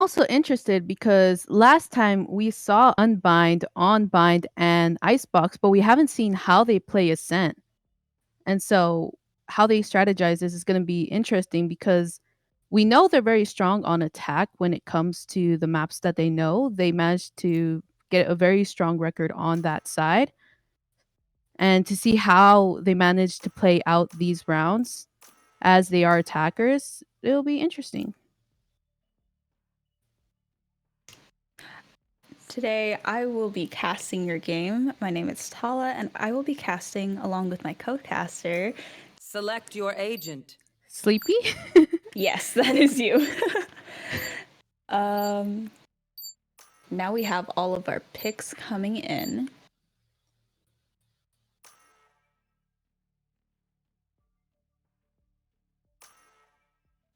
also interested because last time we saw Unbind, Onbind, and Icebox, but we haven't seen how they play Ascent. And so how they strategize this is going to be interesting because we know they're very strong on attack when it comes to the maps that they know. They managed to get a very strong record on that side. And to see how they manage to play out these rounds as they are attackers, it'll be interesting. Today, I will be casting your game. My name is Tala, and I will be casting along with my co-caster. Select your agent. Sleepy? Yes, that is you. Now we have all of our picks coming in.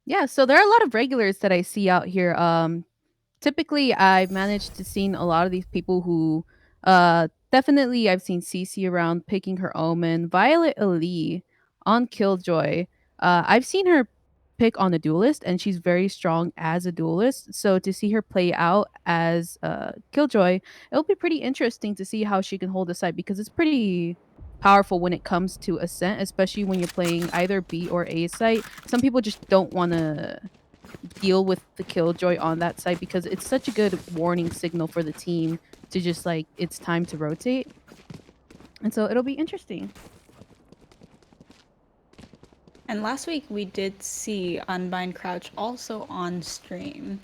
Yeah, so there are a lot of regulars that I see out here. Typically I've managed to seen a lot of these people who definitely I've seen Cece around picking her Omen, Violet Ali on Killjoy. I've seen her pick on the duelist and she's very strong as a duelist. So to see her play out as Killjoy, it'll be pretty interesting to see how she can hold the side because it's pretty powerful when it comes to Ascent, especially when you're playing either B or A site. Some people just don't want to deal with the Killjoy on that side because it's such a good warning signal for the team to just like it's time to rotate. And so it'll be interesting. And last week we did see Unbind Crouch also on stream.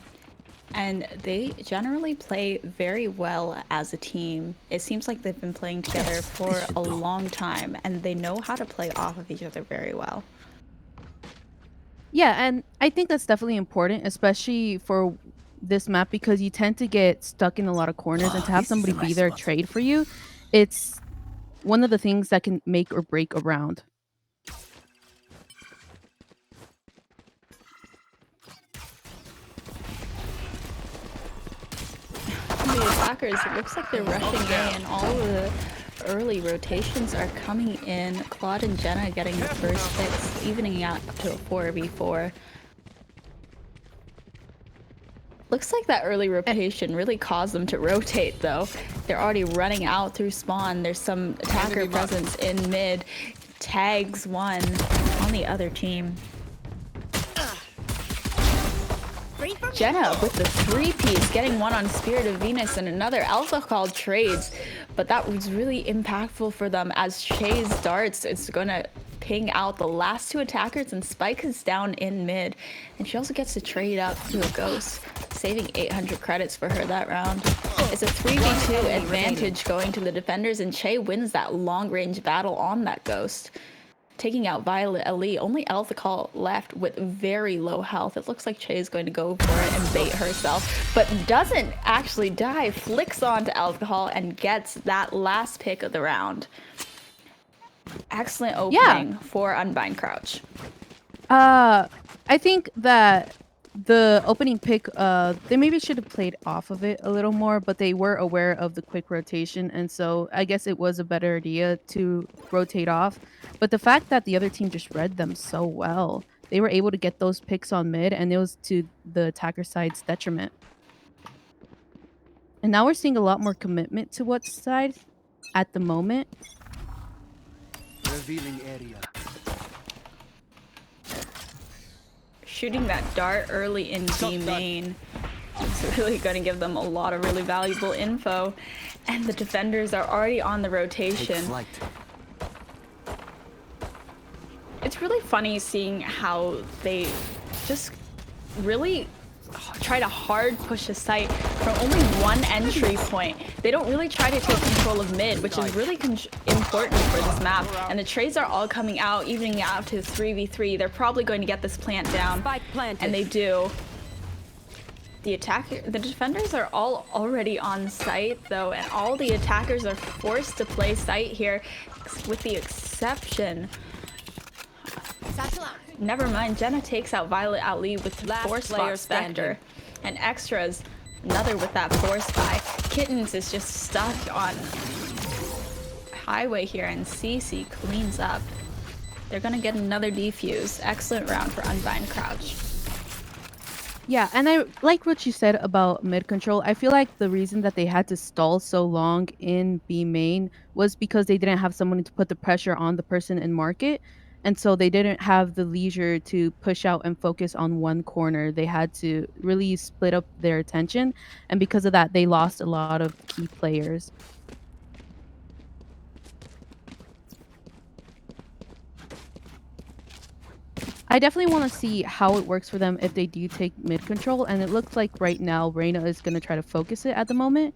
And they generally play very well as a team. It seems like they've been playing together for a long time and they know how to play off of each other very well. Yeah, and I think that's definitely important, especially for this map because you tend to get stuck in a lot of corners and to have somebody be there trade for you, it's one of the things that can make or break a round. The attackers, it looks like they're rushing A and all of the early rotations are coming in. Claude and Jenna getting the first picks, evening out to a 4v4. Looks like that early rotation really caused them to rotate though. They're already running out through spawn. There's some attacker presence in mid. Tags one on the other team. Jenna with the 3-piece, getting one on Spirit of Venus and another alcohol trades, but that was really impactful for them as Shay's darts is gonna ping out the last two attackers and Spike is down in mid, and she also gets to trade up to a ghost, saving 800 credits for her that round. It's a 3v2 advantage going to the defenders, and Shay wins that long range battle on that ghost, taking out Violet Ali. Only Althakal left with very low health. It looks like Che is going to go for it and bait herself, but doesn't actually die. Flicks onto Althakal and gets that last pick of the round. Excellent opening for Unbind Crouch. I think that the opening pick, they maybe should have played off of it a little more, but they were aware of the quick rotation, and so I guess it was a better idea to rotate off. But the fact that the other team just read them so well, they were able to get those picks on mid, and it was to the attacker side's detriment. And now we're seeing a lot more commitment to what side at the moment. Revealing area. Shooting that dart early in B main is really going to give them a lot of really valuable info, and the defenders are already on the rotation. It's really funny seeing how they just really try to hard push a site from only one entry point. They don't really try to take control of mid, which is really important for this map. And the trades are all coming out, evening out to 3v3. They're probably going to get this plant down, and they do. The defenders are all already on site though, and all the attackers are forced to play site here, with the exception. Never mind, Jenna takes out Violet Ali with the Force Box Spectre. And Extras, another with that Force Buy. Kittens is just stuck on highway here, and Cece cleans up. They're gonna get another defuse. Excellent round for Unbind Crouch. Yeah, and I like what you said about mid control. I feel like the reason that they had to stall so long in B main was because they didn't have someone to put the pressure on the person in market. And so they didn't have the leisure to push out and focus on one corner. They had to really split up their attention. And because of that, they lost a lot of key players. I definitely want to see how it works for them if they do take mid control. And it looks like right now, Reina is going to try to focus it at the moment.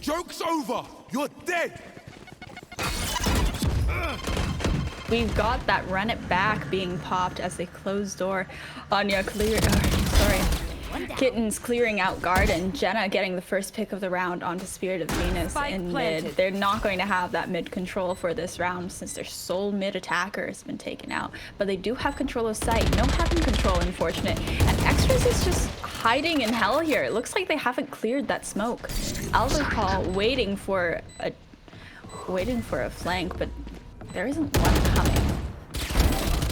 Joke's over! You're dead! We've got that run it back being popped as they close door. Anya clear. Sorry. Kitten's clearing out guard and Jenna getting the first pick of the round onto Spirit of Venus in mid. They're not going to have that mid control for this round since their sole mid attacker has been taken out. But they do have control of sight. No heaven control, unfortunate. And Extras is just hiding in hell here. It looks like they haven't cleared that smoke. Alcohol waiting for a flank, but there isn't one coming.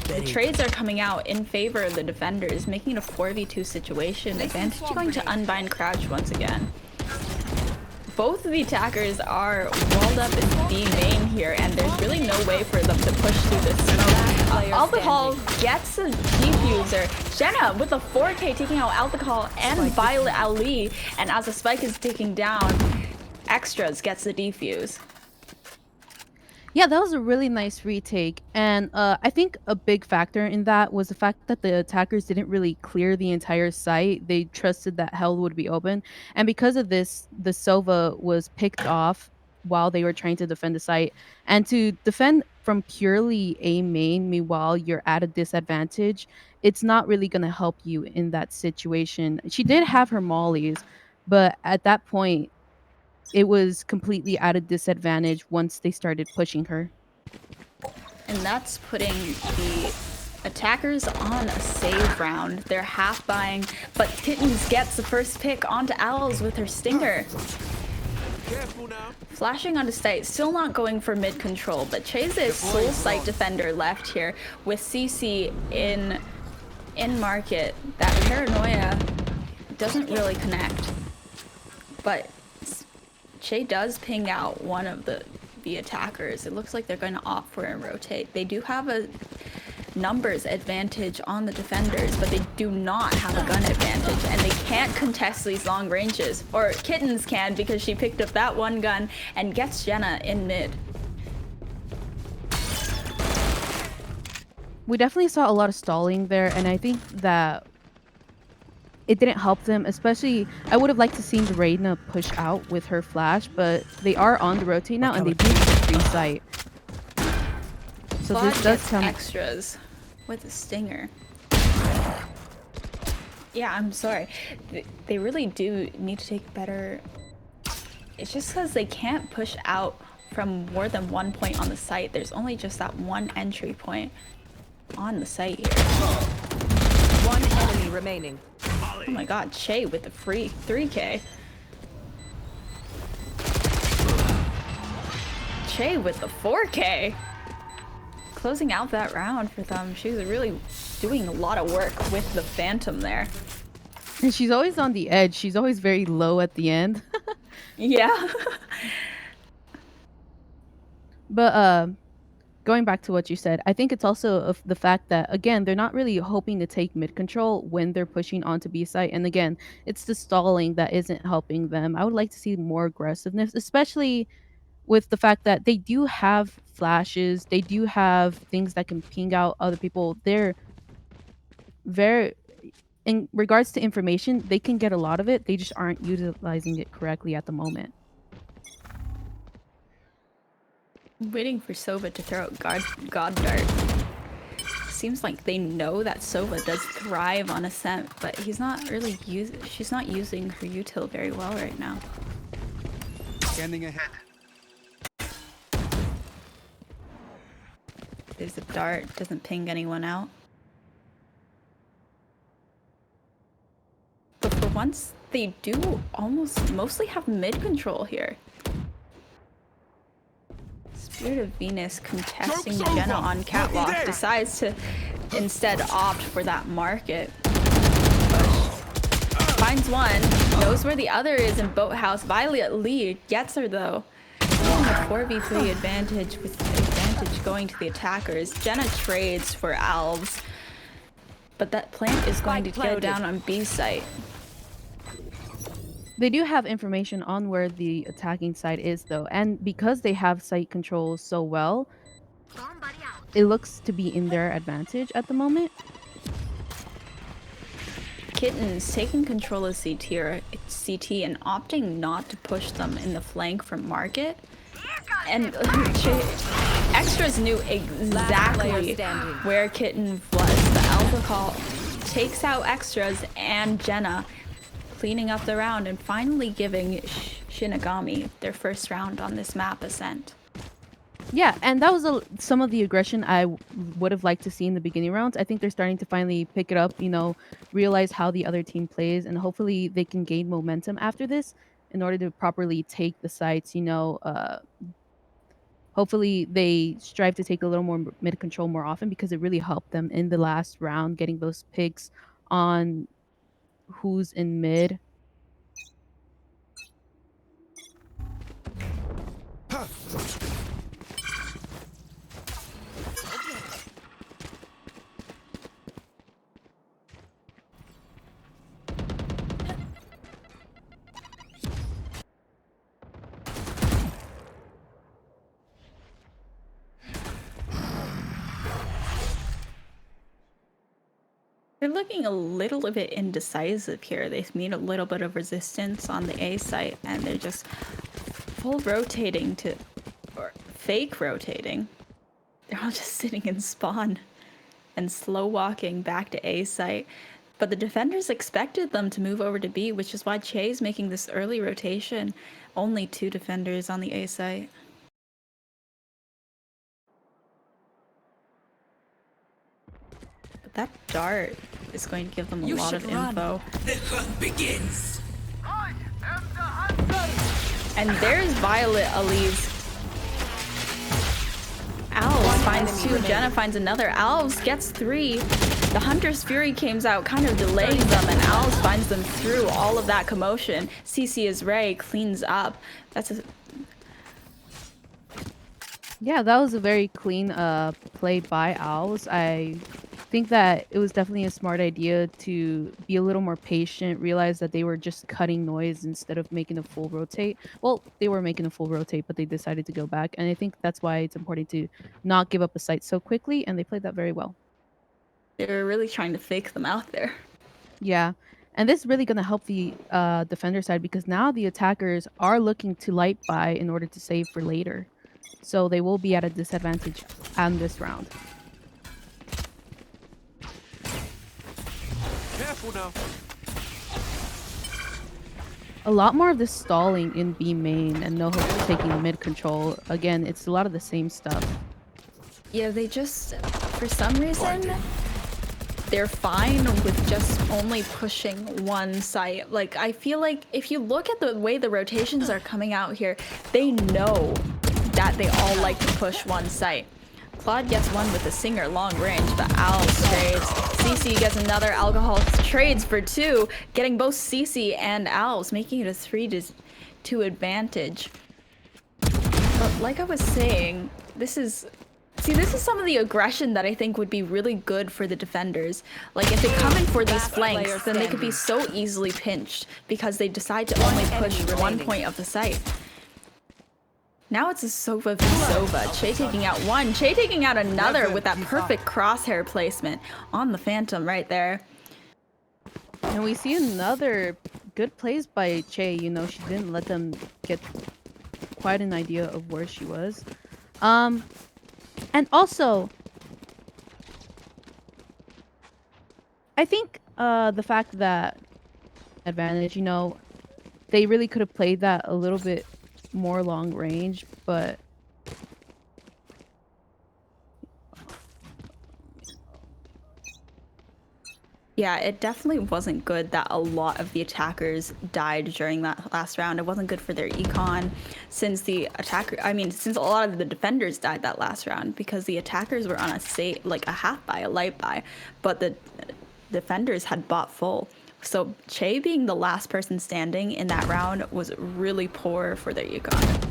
The trades are coming out in favor of the defenders, making it a 4v2 situation. Advantage going to Unbind Crouch once again. Both of the attackers are walled up in B main here, and there's really no way for them to push through this smoke. Alcohol gets a defuser. Jenna with a 4K taking out Alcohol and Violet Ali, and as the spike is ticking down, Extras gets the defuse. Yeah, that was a really nice retake. And I think a big factor in that was the fact that the attackers didn't really clear the entire site. They trusted that hell would be open. And because of this, the Sova was picked off while they were trying to defend the site. And to defend from purely a main, meanwhile you're at a disadvantage, it's not really going to help you in that situation. She did have her mollies, but at that point, it was completely at a disadvantage once they started pushing her. And that's putting the attackers on a save round. They're half buying, but Kittens gets the first pick onto Owls with her Stinger. Careful now. Flashing onto sight, still not going for mid control, but Chase is sole sight defender left here with CC in market. That paranoia doesn't really connect, but Che does ping out one of the attackers. It looks like they're going to opt for a rotate. They do have a numbers advantage on the defenders, but they do not have a gun advantage, and they can't contest these long ranges. Or Kittens can, because she picked up that one gun and gets Jenna in mid. We definitely saw a lot of stalling there, and I think that it didn't help them, especially I would have liked to seen the Reina push out with her flash, but they are on the rotate now and they do free sight. So this does come Extras with a Stinger. Yeah, I'm sorry. They really do need to take better. It's just because they can't push out from more than one point on the site. There's only just that one entry point on the site here. One enemy remaining. Oh my god, Che with the free 3K. Che with the 4K. Closing out that round for them. She was really doing a lot of work with the Phantom there. and she's always on the edge. She's always very low at the end. Yeah. But going back to what you said, I think it's also of the fact that again they're not really hoping to take mid control when they're pushing onto B site, and again it's the stalling that isn't helping them. I would like to see more aggressiveness, especially with the fact that they do have flashes, they do have things that can ping out other people. They're very in regards to information, they can get a lot of it. They just aren't utilizing it correctly at the moment. Waiting for Sova to throw out God Dart. Seems like they know that Sova does thrive on Ascent, but he's not really she's not using her util very well right now. Scanning ahead. There's a dart, doesn't ping anyone out. But for once, they do almost mostly have mid control here. Spirit of Venus contesting Joke's Jenna over. on You're catwalk dead. decides to instead opt for that market push. Finds one, knows where the other is in Boathouse. Violet lead gets her though. Getting a 4v3 advantage with advantage going to the attackers. Jenna trades for Alves, but that plant is going to go down on B site. They do have information on where the attacking side is though, and because they have site control so well, it looks to be in their advantage at the moment. Kitten's taking control of CT and opting not to push them in the flank from market. And Extras knew exactly where Kitten was. The alcohol takes out Extras and Jenna, cleaning up the round and finally giving Shinigami their first round on this map, Ascent. Yeah, and that was some of the aggression I would have liked to see in the beginning rounds. I think they're starting to finally pick it up, realize how the other team plays, and hopefully they can gain momentum after this in order to properly take the sites. Hopefully they strive to take a little more mid control more often because it really helped them in the last round getting those picks on who's in mid. They're looking a little bit indecisive here. They meet a little bit of resistance on the A site, and they're just full rotating or fake rotating. They're all just sitting in spawn and slow walking back to A site. But the defenders expected them to move over to B, which is why Che's making this early rotation. Only 2 defenders on the A site. But that dart is going to give them a lot of info. The hunt begins. And there's Violet Ali's. Alves finds 2, Jenna finds another. Alves gets 3. The Hunter's Fury comes out, kind of delays them, and Alves finds them through all of that commotion. CC is Ray, cleans up. Yeah, that was a very clean play by Owls. I think that it was definitely a smart idea to be a little more patient, realize that they were just cutting noise instead of making a full rotate. Well, they were making a full rotate, but they decided to go back. And I think that's why it's important to not give up a site so quickly, and they played that very well. They were really trying to fake them out there. Yeah. And this is really going to help the defender side because now the attackers are looking to light buy in order to save for later. So they will be at a disadvantage on this round. Careful now. A lot more of this stalling in B main and no hope of taking mid control. Again, it's a lot of the same stuff. Yeah, they just, for some reason, they're fine with just only pushing one site. Like, I feel like if you look at the way the rotations are coming out here, they know that they all like to push one site. Claude gets one with the Singer long range, but Alves trades. CC gets another alcohol, trades for 2, getting both CC and Alves, making it a 3-2 advantage. But like I was saying, this is some of the aggression that I think would be really good for the defenders. Like, if they come in for these flanks, then they could be so easily pinched because they decide to only push one point of the site. Now it's a Sova v Sova. Che taking out one, Che taking out another with that perfect crosshair placement on the Phantom right there. And we see another good plays by Che. She didn't let them get quite an idea of where she was. And also, I think the fact that advantage, they really could have played that a little bit more long range, but Yeah, it definitely wasn't good that a lot of the attackers died during that last round. It wasn't good for their econ since since a lot of the defenders died that last round because the attackers were on a half buy, a light buy, but the defenders had bought full. So Che being the last person standing in that round was really poor for their econ.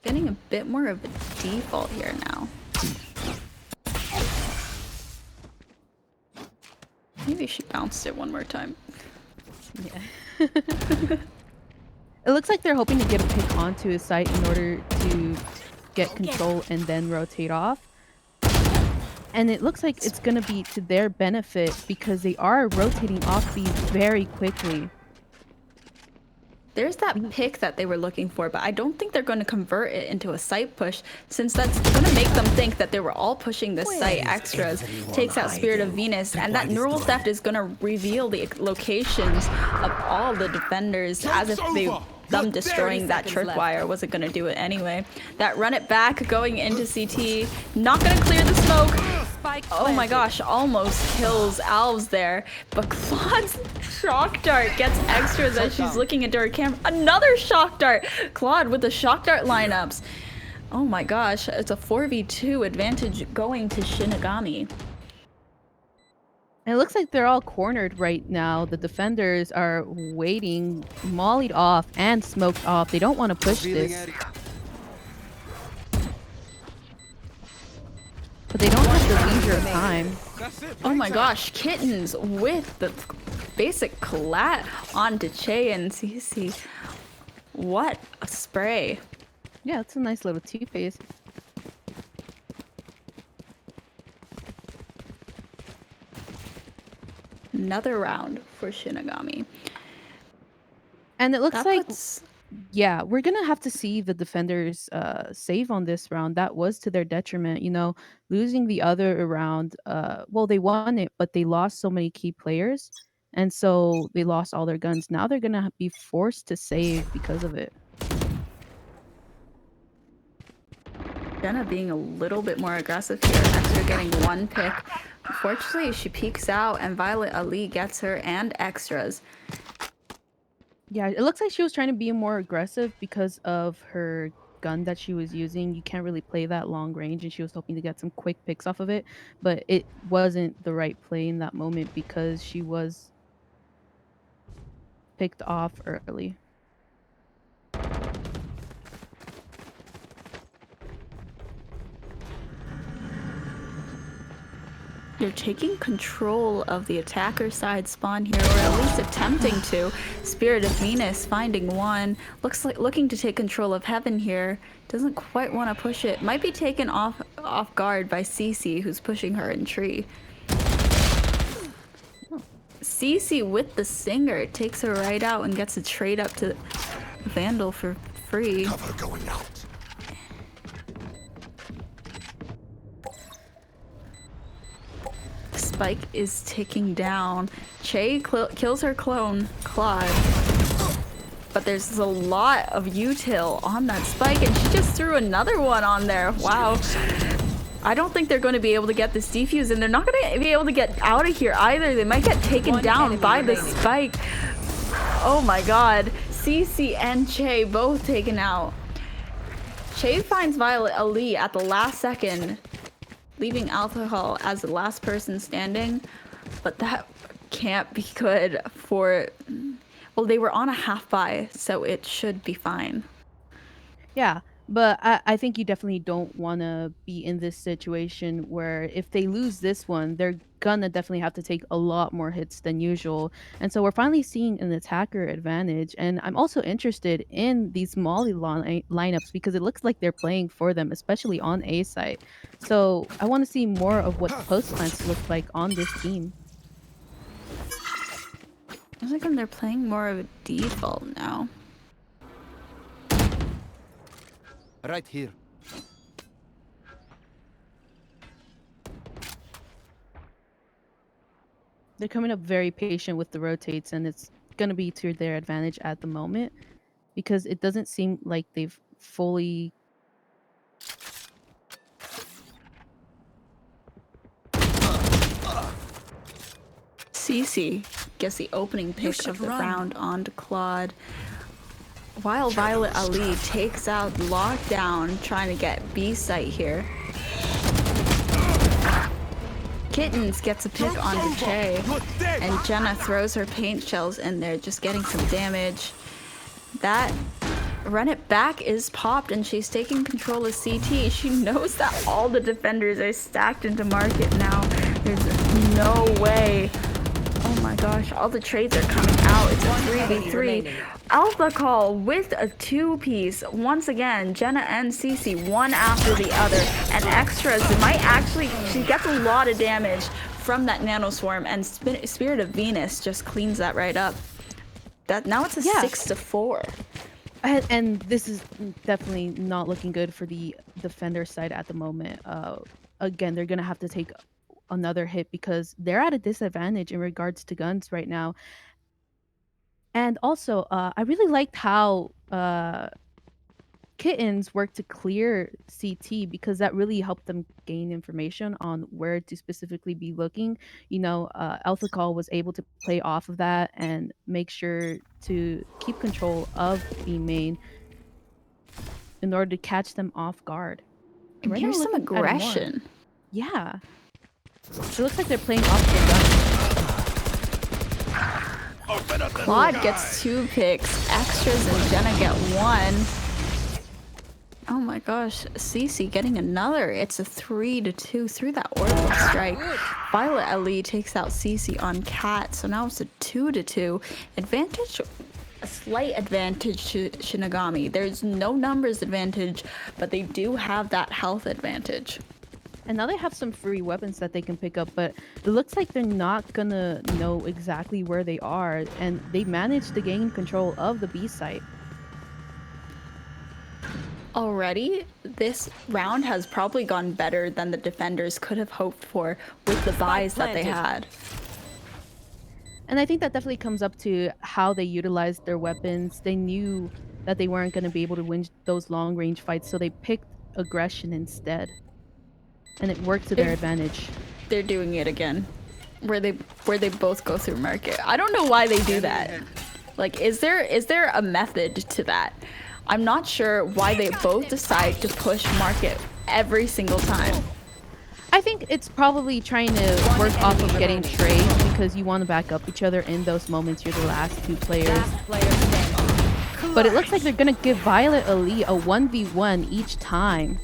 Getting a bit more of a default here now. Maybe she bounced it one more time. Yeah. It looks like they're hoping to get a pick onto his site in order to get control and then rotate off. And it looks like it's gonna be to their benefit because they are rotating off B very quickly. There's that pick that they were looking for, but I don't think they're going to convert it into a site push since that's going to make them think that they were all pushing this site extras. Takes out Spirit of Venus, and that neural theft is going to reveal the locations of all the defenders as if them destroying that tripwire wasn't going to do it anyway. That run it back going into CT, not going to clear the smoke. Oh my gosh, almost kills Alves there. But Claude's shock dart gets extras as she's looking into her camera. Another shock dart! Claude with the shock dart lineups. Oh my gosh, it's a 4v2 advantage going to Shinigami. And it looks like they're all cornered right now. The defenders are waiting, mollied off and smoked off. They don't want to push this. But they don't have the leisure of time. Oh my gosh, Kittens with the basic collat onto Che and CC. What a spray. Yeah, it's a nice little two-phase. Another round for Shinigami. And it looks like yeah, we're gonna have to see the defenders save on this round. That was to their detriment, you know, losing the other round. Well, they won it, but they lost so many key players, and so they lost all their guns. Now they're gonna be forced to save because of it. Jenna being a little bit more aggressive here. Extra getting one pick. Unfortunately, she peeks out, and Violet Ali gets her and extras. Yeah, it looks like she was trying to be more aggressive because of her gun that she was using. You can't really play that long range, and she was hoping to get some quick picks off of it, but it wasn't the right play in that moment because she was picked off early. You're taking control of the attacker side spawn here, or at least attempting to. Spirit of Venus finding one. Looks like looking to take control of Heaven here. Doesn't quite want to push it. Might be taken off guard by Cece, who's pushing her in tree. Cece with the Singer takes her right out and gets a trade up to Vandal for free. Cover going out. Spike is ticking down. Che kills her clone, Claude. But there's a lot of util on that Spike, and she just threw another one on there. Wow. I don't think they're going to be able to get this defuse, and they're not going to be able to get out of here either. They might get taken down by the Spike. Oh my god. Cece and Che both taken out. Che finds Violet Ali at the last second, leaving Alcohol as the last person standing, but that can't be good for... Well, they were on a half buy, so it should be fine. Yeah, but I think you definitely don't want to be in this situation where if they lose this one, they're gonna definitely have to take a lot more hits than usual. And so we're finally seeing an attacker advantage. And I'm also interested in these Molly lineups because it looks like they're playing for them, especially on A site. So I want to see more of what post plants look like on this team. Looks like they're playing more of a default now. Right here. They're coming up very patient with the rotates, and it's going to be to their advantage at the moment because it doesn't seem like they've fully Cece gets the opening pick of the round onto Claude. While Violet Ali takes out Lockdown, trying to get B site here. Kittens gets a pick onto Che, and Jenna throws her paint shells in there, just getting some damage. That run it back is popped, and she's taking control of CT. She knows that all the defenders are stacked into market now. There's no way. Oh my gosh, all the trades are coming out. It's a 3v3. Alpha Call with a 2-piece. Once again, Jenna and Cece, one after the other. And extras, it might actually, she gets a lot of damage from that Nano Swarm, and Spirit of Venus just cleans that right up. Now it's a 6-4. And this is definitely not looking good for the defender side at the moment. Again, they're gonna have to take another hit because they're at a disadvantage in regards to guns right now. And also, I really liked how Kittens worked to clear CT because that really helped them gain information on where to specifically be looking. You know, Alpha Call was able to play off of that and make sure to keep control of B main in order to catch them off guard. And Right here's now, some looking at it more. aggression. Yeah. It looks like they're playing off the gun. Claude gets 2 picks, extras and Jenna get 1. Oh my gosh, Cece getting another. It's a 3-2 through that orbital strike. Violet Ali takes out Cece on Cat, so now it's a 2-2. Advantage, a slight advantage to Shinigami. There's no numbers advantage, but they do have that health advantage. And now they have some free weapons that they can pick up, but it looks like they're not gonna know exactly where they are, and they managed to gain control of the B site. Already, this round has probably gone better than the defenders could have hoped for with the buys that they had. And I think that definitely comes up to how they utilized their weapons. They knew that they weren't going to be able to win those long range fights, so they picked aggression instead. And it worked to their advantage. They're doing it again, where they both go through market. I don't know why they do that. Like, is there a method to that? I'm not sure why they both decide to push market every single time. I think it's probably trying to work off of getting trades because you want to back up each other in those moments. You're the last 2 players. But it looks like they're going to give Violet Ali a 1v1 each time.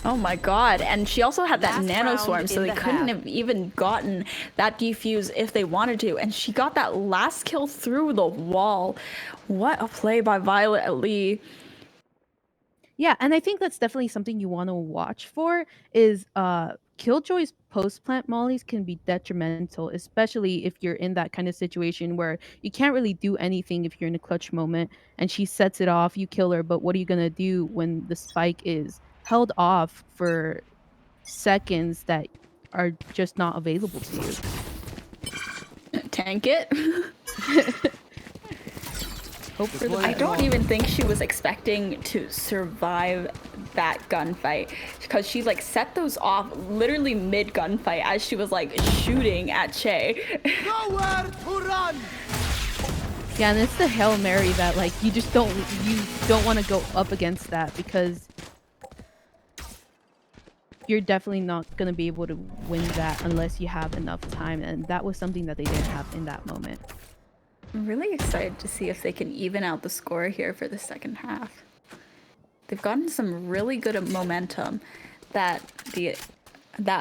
Oh my god, and she also had that nano swarm, so they couldn't have even gotten that defuse if they wanted to, and she got that last kill through the wall. What a play by Violet Ali. Yeah, and I think that's definitely something you want to watch for is Killjoy's post-plant mollies can be detrimental, especially if you're in that kind of situation where you can't really do anything if you're in a clutch moment and she sets it off, you kill her, but what are you going to do when the spike is held off for seconds that are just not available to you? Tank it? Hope for the I don't even think she was expecting to survive that gunfight because she like set those off literally mid gunfight as she was like shooting at Che. Nowhere to run! Yeah, and it's the Hail Mary that like you don't want to go up against that because you're definitely not going to be able to win that unless you have enough time, and that was something that they didn't have in that moment. I'm really excited to see if they can even out the score here for the second half. They've gotten some really good momentum that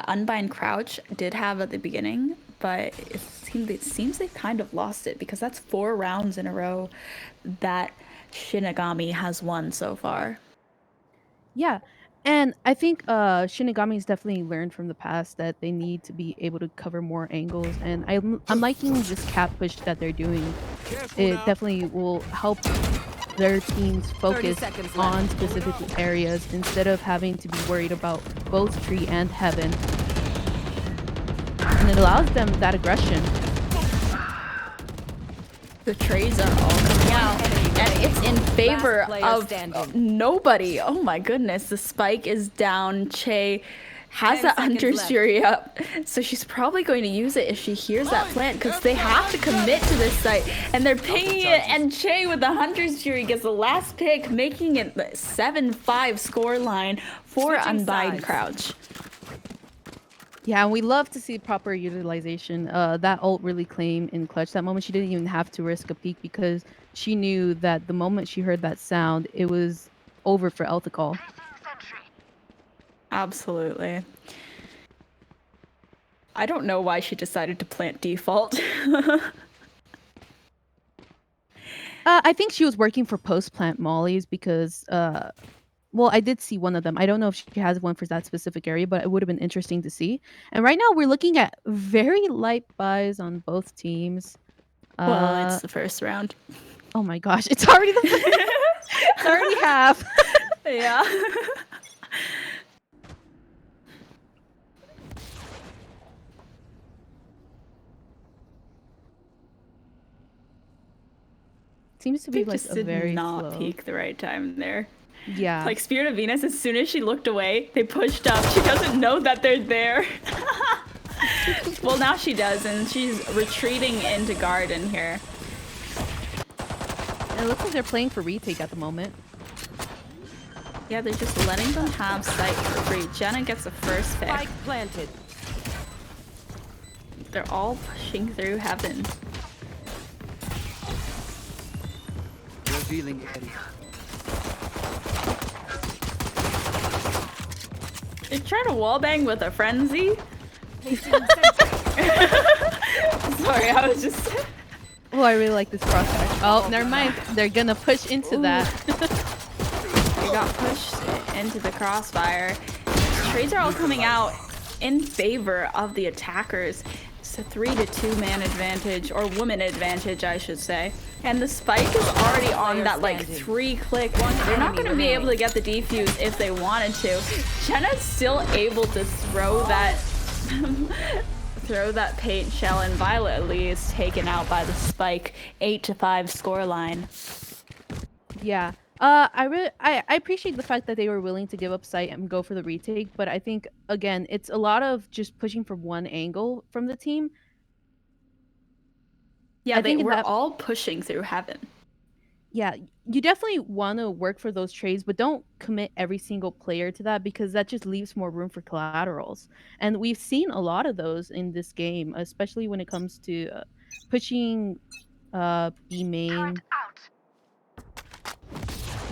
Unbind crouch did have at the beginning, but it seems they kind of lost it because that's 4 rounds in a row that Shinigami has won so far. Yeah, and I think Shinigami's definitely learned from the past that they need to be able to cover more angles, and I'm liking this cap push that they're doing. It definitely will help their teams focus on specific areas instead of having to be worried about both tree and heaven. And it allows them that aggression. The trades are all coming out, and it's in favor of nobody. Oh my goodness, the spike is down. Che has 10 that seconds Hunter's left. Fury up, so she's probably going to use it if she hears that plant, because they have to commit to this site, and they're pinging it, and Che with the Hunter's Fury gets the last pick, making it the 7-5 score line for Switching Unbind sides. Crouch. Yeah, and we love to see proper utilization. That ult really came in clutch. That moment, she didn't even have to risk a peek because she knew that the moment she heard that sound, it was over for Elthicall. Absolutely. I don't know why she decided to plant default. I think she was working for post-plant mollies because, well, I did see one of them. I don't know if she has one for that specific area, but it would have been interesting to see. And right now, we're looking at very light buys on both teams. Well, it's the first round. Oh my gosh, it's already it's already half. Yeah. Seems to be They like just a did very not slow. peek the right time there. Yeah. Like Spirit of Venus, as soon as she looked away, they pushed up. She doesn't know that they're there. Well, now she does, and she's retreating into garden here. And it looks like they're playing for retake at the moment. Yeah, they're just letting them have sight for free. Jenna gets the first pick. Spike planted. They're all pushing through heaven. Revealing area. They're trying to wallbang with a frenzy. Sorry, I was just... Oh, I really like this crossfire. Oh, never mind. They're gonna push into that. They got pushed into the crossfire. Trades are all coming out in favor of the attackers. It's a 3-2 man advantage, or woman advantage, I should say. And the spike is already on that like 3-click. They're not going to be able to get the defuse if they wanted to. Jenna's still able to throw that throw that paint shell, and Violet Lee is taken out by the spike. 8-5 scoreline. Yeah. I appreciate the fact that they were willing to give up sight and go for the retake, but I think again it's a lot of just pushing from one angle from the team. Yeah, I think we're that- all pushing through heaven. Yeah, you definitely want to work for those trades, but don't commit every single player to that because that just leaves more room for collaterals. And we've seen a lot of those in this game, especially when it comes to pushing B main.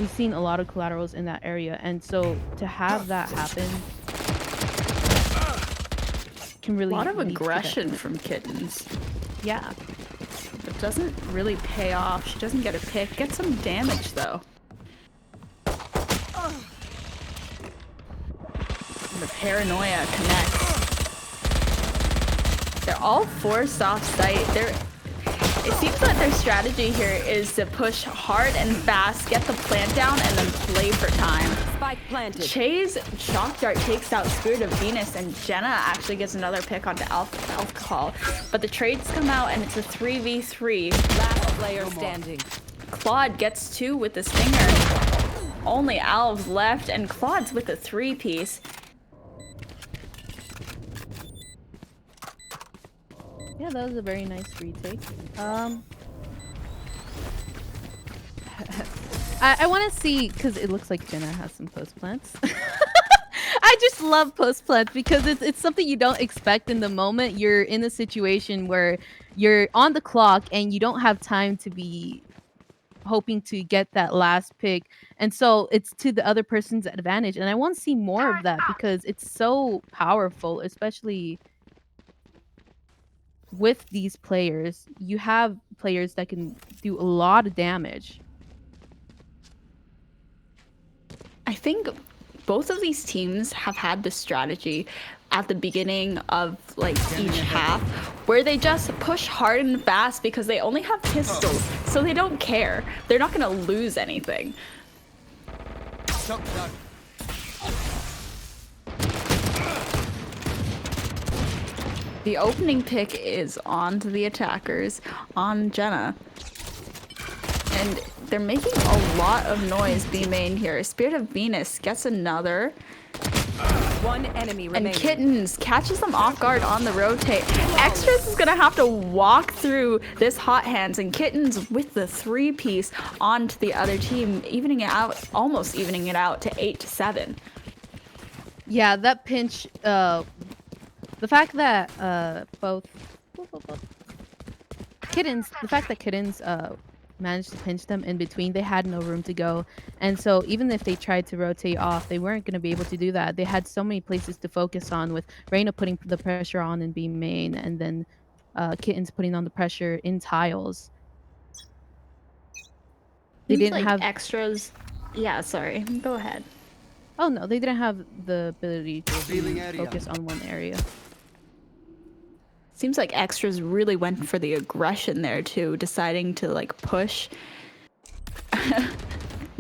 We've seen a lot of collaterals in that area, and so to have that happen can really A lot of lead to that. aggression from Kittens. Yeah. But doesn't really pay off. She doesn't get a pick. Gets some damage though. And the paranoia connects. They're all forced off site. It seems that their strategy here is to push hard and fast, get the plant down, and then play for time. Spike planted. Che's shock dart takes out Spirit of Venus, and Jenna actually gets another pick onto Alcohol. But the trades come out, and it's a 3v3. Last player standing. Claude gets 2 with the stinger. Only Alves left, and Claude's with a 3-piece. Yeah, that was a very nice retake. I want to see, because it looks like Jenna has some post plants. I just love post plants because it's something you don't expect in the moment. You're in a situation where you're on the clock and you don't have time to be hoping to get that last pick, and so it's to the other person's advantage. And I want to see more of that because it's so powerful, especially with these players. You have players that can do a lot of damage. I think both of these teams have had this strategy at the beginning of like each half where they just push hard and fast because they only have pistols, so they don't care. They're not gonna lose anything. Shock dart. The opening pick is on to the attackers, on Jenna. And they're making a lot of noise B main here. Spirit of Venus gets another. One enemy And remaining. Kittens catches them off guard on the rotate. Extras is gonna have to walk through this hot hands, and Kittens with the 3-piece onto the other team, evening it out, almost evening it out to 8-7. Yeah, that pinch. The fact that both Kittens, the fact that Kittens managed to pinch them in between, they had no room to go, and so even if they tried to rotate off, they weren't going to be able to do that. They had so many places to focus on, with Reina putting the pressure on in B main, and then Kittens putting on the pressure in tiles. They Seems didn't like have. extras. Yeah, sorry. Go ahead. Oh no, they didn't have the ability to Revealing area. focus on one area. Seems like extras really went for the aggression there too, deciding to like push,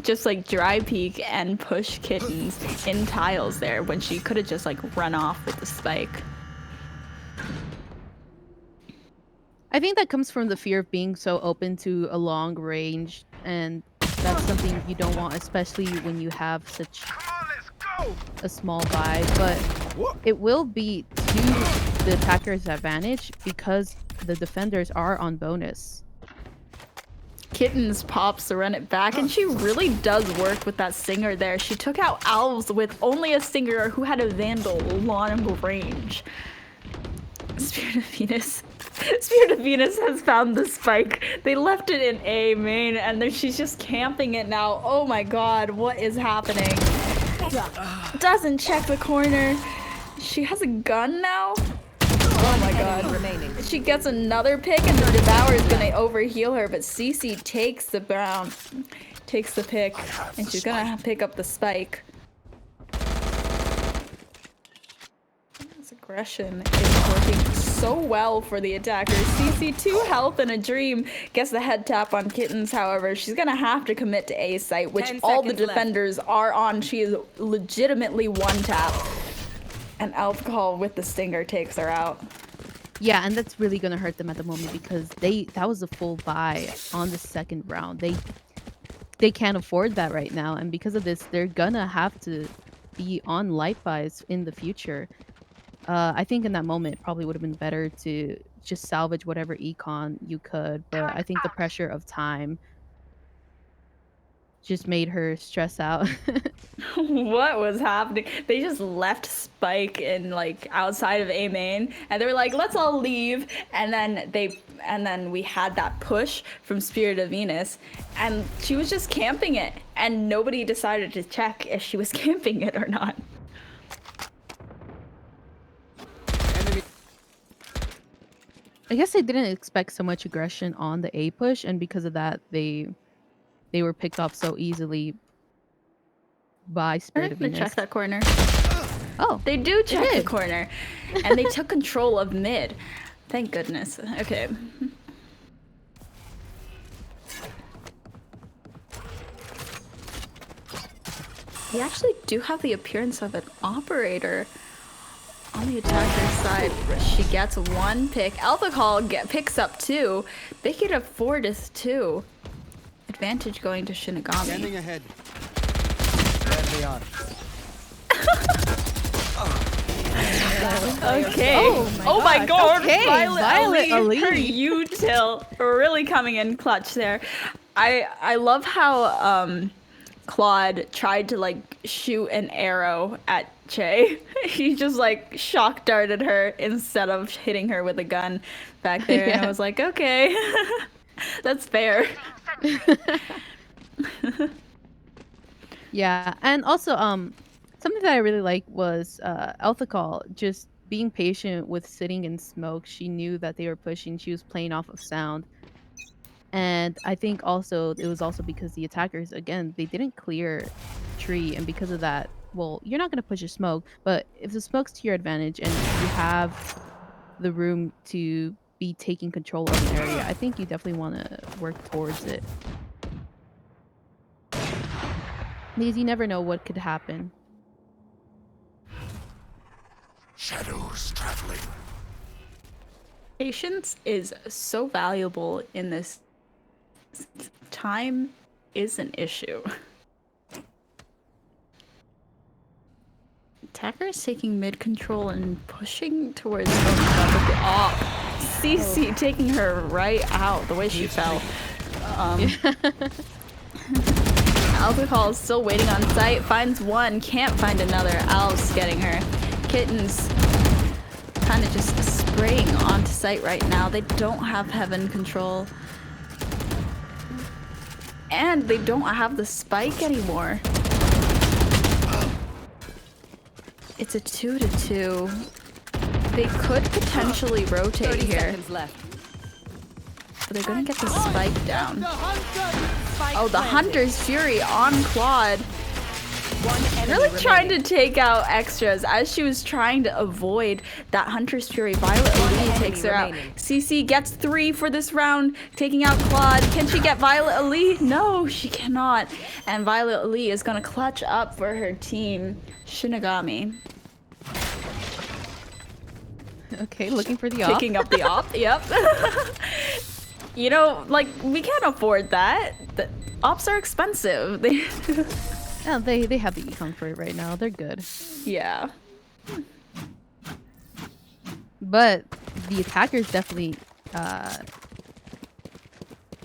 just like dry peek and push Kittens in tiles there when she could have just like run off with the spike. I think that comes from the fear of being so open to a long range, and that's something you don't want, especially when you have such a small buy. But it will be to the attacker's advantage because the defenders are on bonus. Kittens pops to run it back, and she really does work with that Stinger there. She took out Elves with only a Stinger who had a Vandal long range. Spirit of Venus. Spirit of Venus has found the spike. They left it in A main, and then she's just camping it now. Oh my god, what is happening? Doesn't check the corner. She has a gun now? Oh my god. Remaining. She gets another pick, and the Devour is gonna overheal her, but Cece takes the Brown. Takes the pick, and she's gonna pick up the spike. This aggression is working so well for the attacker. CC 2 health and a dream gets the head tap on Kittens. However, she's gonna have to commit to A site, which 10 all the seconds left. defenders are on. She is legitimately one tap. And Alcohol with the Stinger takes her out. Yeah, and that's really gonna hurt them at the moment because that was a full buy on the second round. They can't afford that right now, and because of this, they're gonna have to be on light buys in the future. I think in that moment, it probably would have been better to just salvage whatever econ you could, but I think the pressure of time just made her stress out. What was happening? They just left Spike in like outside of A main, and they were like, "Let's all leave." And then we had that push from Spirit of Venus, and she was just camping it, and nobody decided to check if she was camping it or not. Enemy. I guess they didn't expect so much aggression on the A push, and because of that, they were picked off so easily by Spirit of They Venus. check that corner. Oh, They do check the did. corner, and they took control of mid. Thank goodness. Okay. We actually do have the appearance of an operator on the attacker's side. She gets one pick. Alpha Call picks up two. They could afford this too. Advantage going to Shinigami. Standing ahead. There they are. Okay. Oh my god. Okay, Violet Elite. Her util really coming in clutch there. I love how Claude tried to like shoot an arrow at Che. He just like shock darted her instead of hitting her with a gun back there. And I Yeah. was like, okay. That's fair. Yeah, and also something that I really liked was Elthakal just being patient with sitting in smoke. She knew that they were pushing. She was playing off of sound. And I think also it was also because the attackers, again, they didn't clear tree, and because of that, well, you're not going to push a smoke, but if the smoke's to your advantage and you have the room to be taking control of an area, I think you definitely want to work towards it. Because you never know what could happen. Shadows traveling. Patience is so valuable in this. Time is an issue. Attacker is taking mid control and pushing towards oh, CC taking her right out the way she fell. Alcohol is still waiting on site, finds one, can't find another. Al's getting her. Kittens kind of just spraying onto site right now. They don't have heaven control. And they don't have the spike anymore. It's a 2-2. They could potentially rotate 30 here. seconds left. But they're gonna get the spike down. Oh, the Hunter's Fury on Claude. Really trying to take out extras as she was trying to avoid that Hunter's Fury. Violet Elite takes her out. CC gets 3 for this round, taking out Claude. Can she get Violet Elite? No, she cannot. And Violet Elite is gonna clutch up for her team. Shinigami. Okay, looking for the op. Picking up the op, yep. You know, like, we can't afford that. The ops are expensive. Yeah, they have the econ for it right now. They're good. Yeah. But the attackers definitely that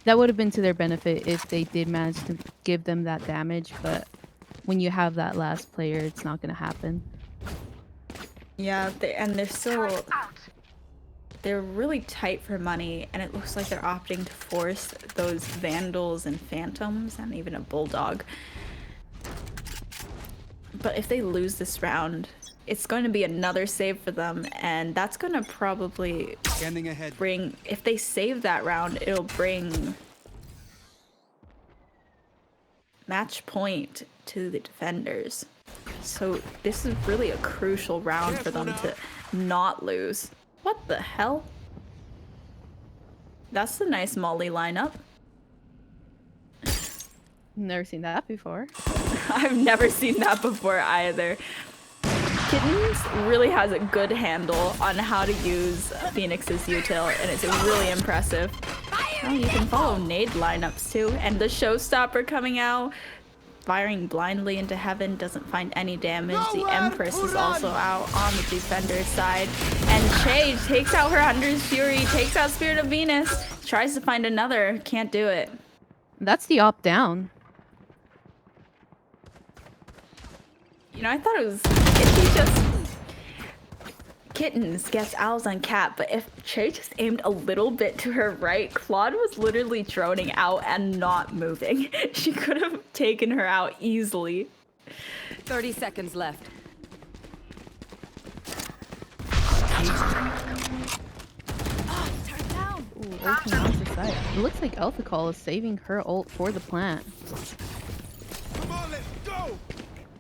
would have been to their benefit if they did manage to give them that damage, but when you have that last player, it's not gonna happen. Yeah, they're really tight for money, and it looks like they're opting to force those Vandals and Phantoms and even a Bulldog. But if they lose this round, it's going to be another save for them, and that's going to probably bring, if they save that round, it'll bring match point to the defenders. So this is really a crucial round for them to not lose. What the hell? That's a nice Molly lineup. Never seen that before. I've never seen that before either. Kittens really has a good handle on how to use Phoenix's util, and it's really impressive. Oh, you can follow nade lineups too. And the showstopper coming out, firing blindly into heaven, doesn't find any damage. The Empress is also out on the defender's side. And Che takes out her Hunter's Fury, takes out Spirit of Venus, tries to find another, can't do it. That's the op down. You know, I thought it was, if he just, Kittens gets Owls on cap, but if Che just aimed a little bit to her right, Claude was literally droning out and not moving. She could have taken her out easily. 30 seconds left. Ooh, ulting onto site. It looks like Alpha Call is saving her ult for the plant. Come on, let's go!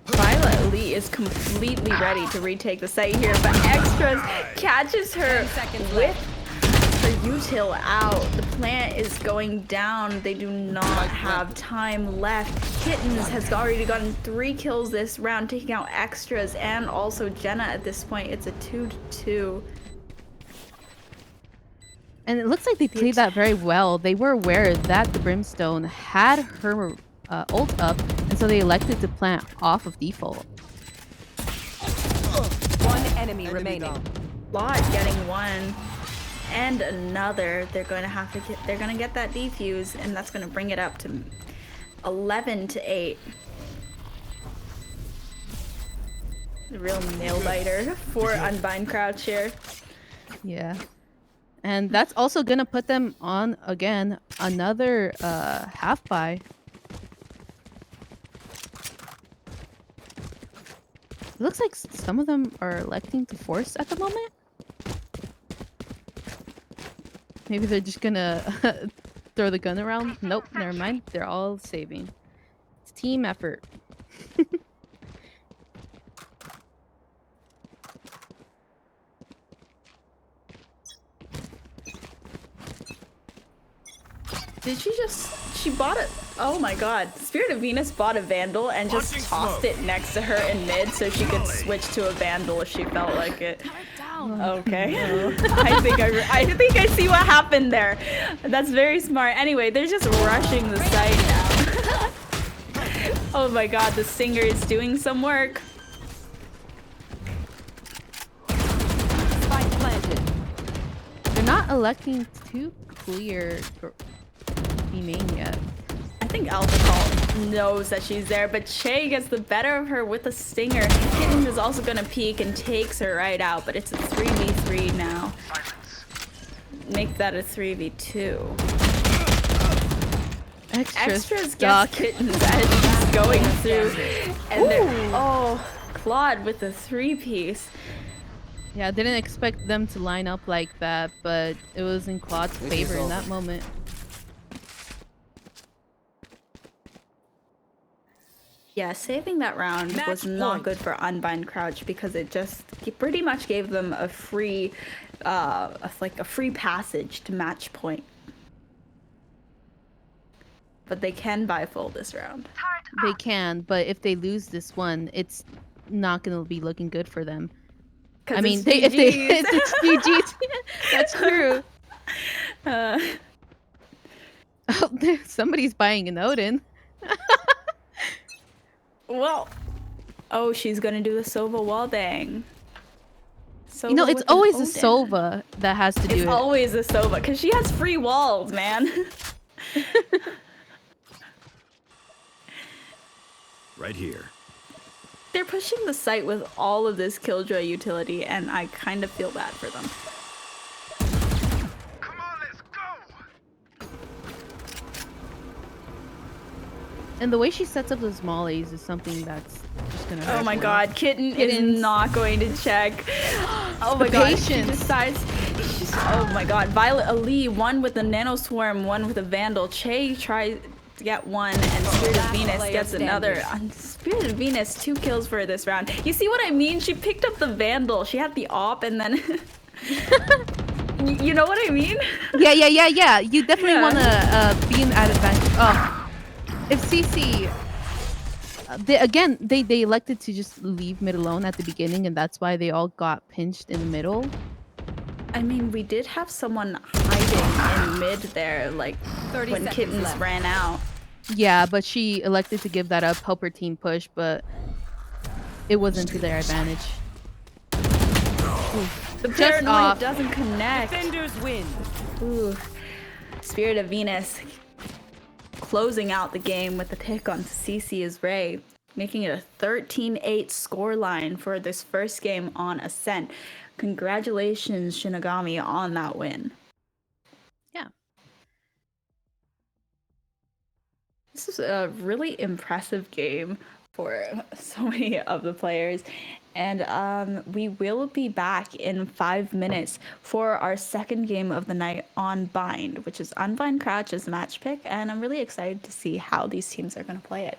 Violet Elite is completely ready to retake the site here, but Extras catches her with her util out. The plant is going down. They do not have time left. Kittens has already gotten 3 kills this round, taking out Extras and also Jenna at this point. It's a 2-2. And it looks like they played that very well. They were aware that the Brimstone had her ult up, and so they elected to plant off of default. One enemy remaining. Lot getting one and another. They're going to have to get, they're going to get that defuse, and that's going to bring it up to 11-8. The real nail biter for Unbind Crouch here. Yeah. And that's also gonna put them on, again, another half buy. It looks like some of them are electing to force at the moment. Maybe they're just gonna throw the gun around. Nope, never mind. They're all saving. It's team effort. Did she just, she bought it, oh my god. Spirit of Venus bought a Vandal and just tossed it next to her in mid so she could switch to a Vandal if she felt like it. Okay. I think I see what happened there. That's very smart. Anyway, they're just rushing the site now. Oh my god, the singer is doing some work. electing to clear B main yet. I think Alpha knows that she's there, but Che gets the better of her with a stinger. Kitten is also gonna peek and takes her right out, but it's a 3v3 now. Make that a 3v2. Extras gets Kittens as she's going through. And oh, Claude with the 3-piece. Yeah, I didn't expect them to line up like that, but it was in Claude's favor in that moment. Yeah, saving that round was not good for Unbind Crouch because it pretty much gave them a free, like a free passage to match point. But they can buy full this round. They can, but if they lose this one, it's not going to be looking good for them. I mean, if it's GG's, that's true. Oh, somebody's buying an Odin. Well, oh, she's gonna do the Sova wall bang. Sova, you know, it's always a Sova that has to do it. It's always a Sova, because she has free walls, man. Right here. They're pushing the site with all of this Killjoy utility, and I kind of feel bad for them. Come on, let's go. And the way she sets up those mollies is something that's just gonna hurt. Oh my god, Kitten is not going to check. Oh my god, she decides. Oh my god, Violet Ali, one with a Nano Swarm, one with a Vandal. Che tries to get one, and Spirit of Venus gets another. Spirit of Venus, 2 kills for this round. You see what I mean? She picked up the Vandal. She had the op, and then... you know what I mean? Yeah. You definitely want to be at advantage. Oh. If CC... they elected to just leave mid alone at the beginning, and that's why they all got pinched in the middle. I mean, we did have someone hiding in mid there, like, when Kittens ran out. Yeah, but she elected to give that up, help her team push, but it wasn't to their advantage. The paranoia doesn't connect. Defenders win. Ooh. Spirit of Venus closing out the game with a pick on CC's Ray, making it a 13-8 scoreline for this first game on Ascent. Congratulations, Shinigami, on that win. Yeah. This is a really impressive game for so many of the players. And we will be back in 5 minutes for our second game of the night on Bind, which is Unbind Crouch's match pick. And I'm really excited to see how these teams are going to play it.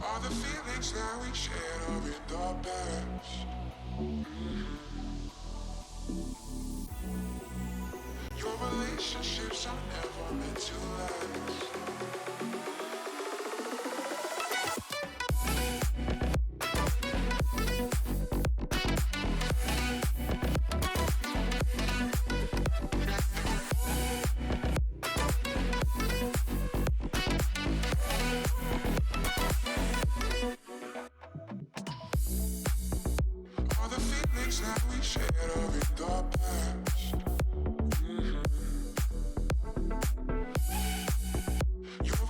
All the feelings that we shared are in the past. Your relationships are never meant to last. All the feelings that we shared are in the past. Your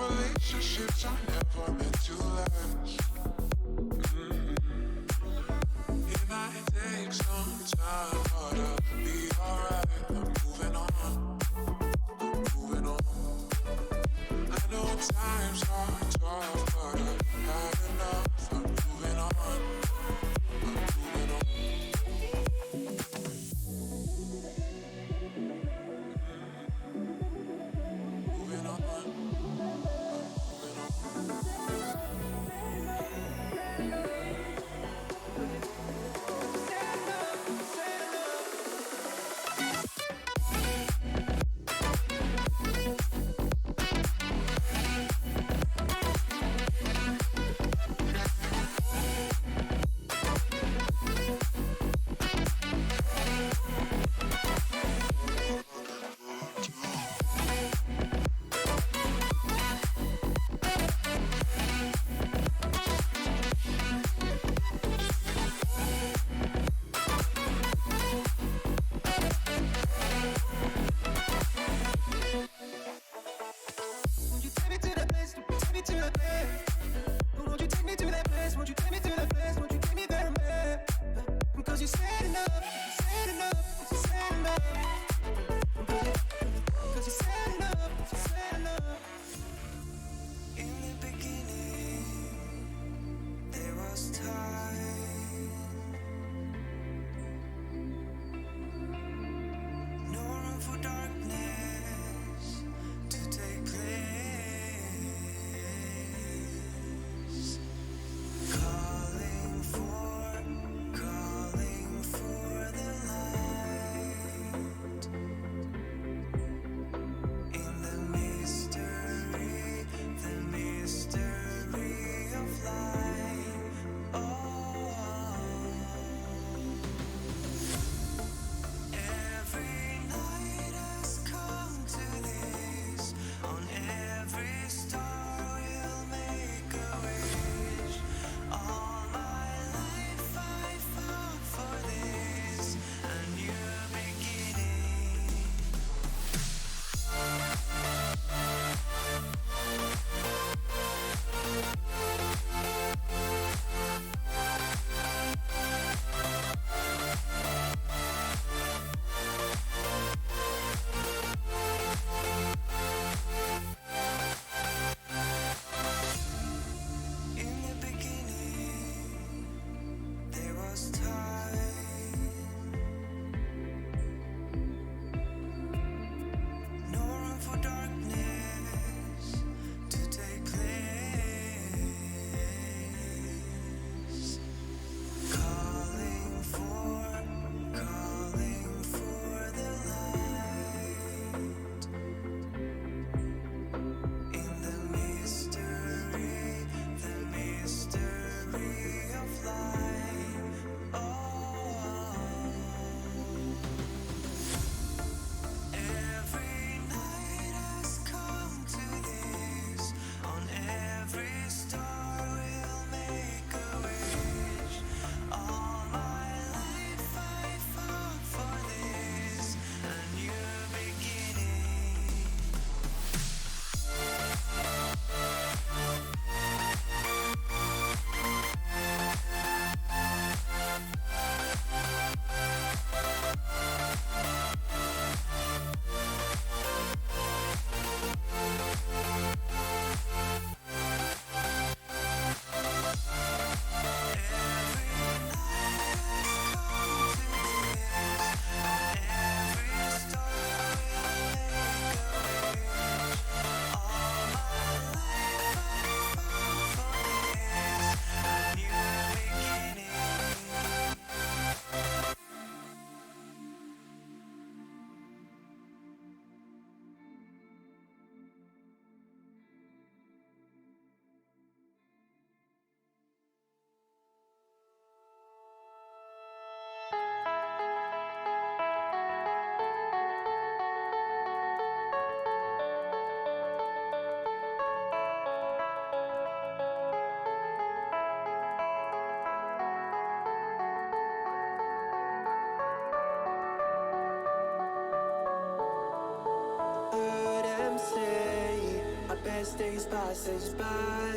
Heard them say our best days pass us by,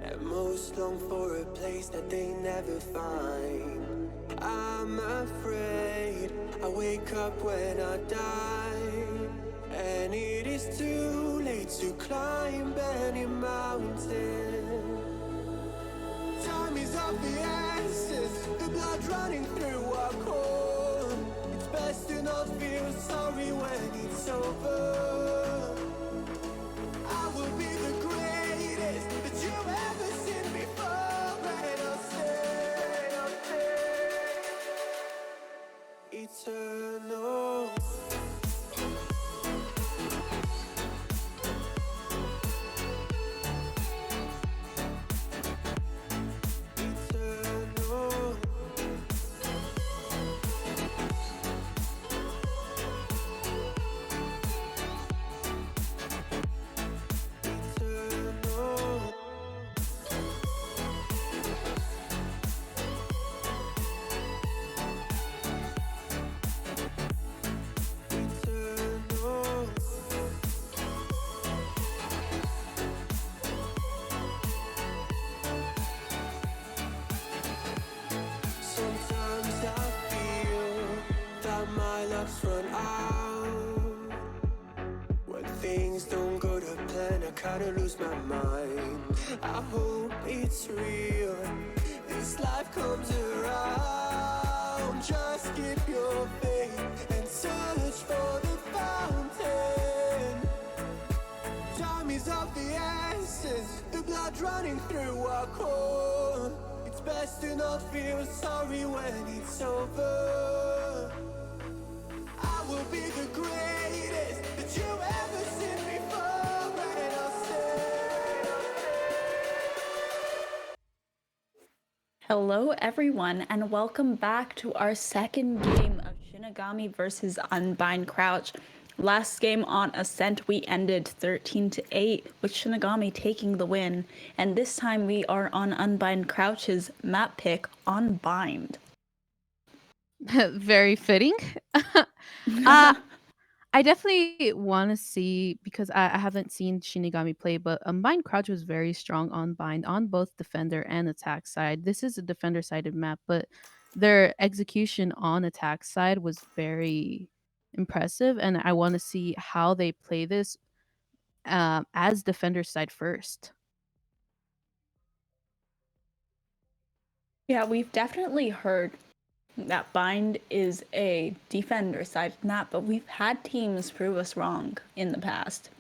and most long for a place that they never find. I'm afraid I wake up when I die, and it is too late to climb any mountain. Time is of the essence, the blood running through our core. It's best to not feel sorry when it's over. I will be the greatest that you've ever seen before, and I'll stay eternal. Sometimes I feel that my luck's run out. When things don't go to plan, I kinda lose my mind. I hope it's real, this life comes around. Just keep your faith and search for the fountain. Time is of the essence, the blood running through our core. It's best to not feel sorry when it's over. I will be the greatest that you've ever seen before, and I'll stay. Hello, everyone, and welcome back to our second game of Shinigami versus Unbind Crouch. Last game on Ascent, we ended 13-8, with Shinigami taking the win, and this time we are on Unbind Crouch's map pick, Unbind. Very fitting. I definitely want to see because I haven't seen Shinigami play, but Bind Crouch was very strong on Bind on both defender and attack side. This is a defender sided map, but their execution on attack side was very impressive, and I want to see how they play this as defender side first. Yeah, we've definitely heard that Bind is a defender side map, but we've had teams prove us wrong in the past.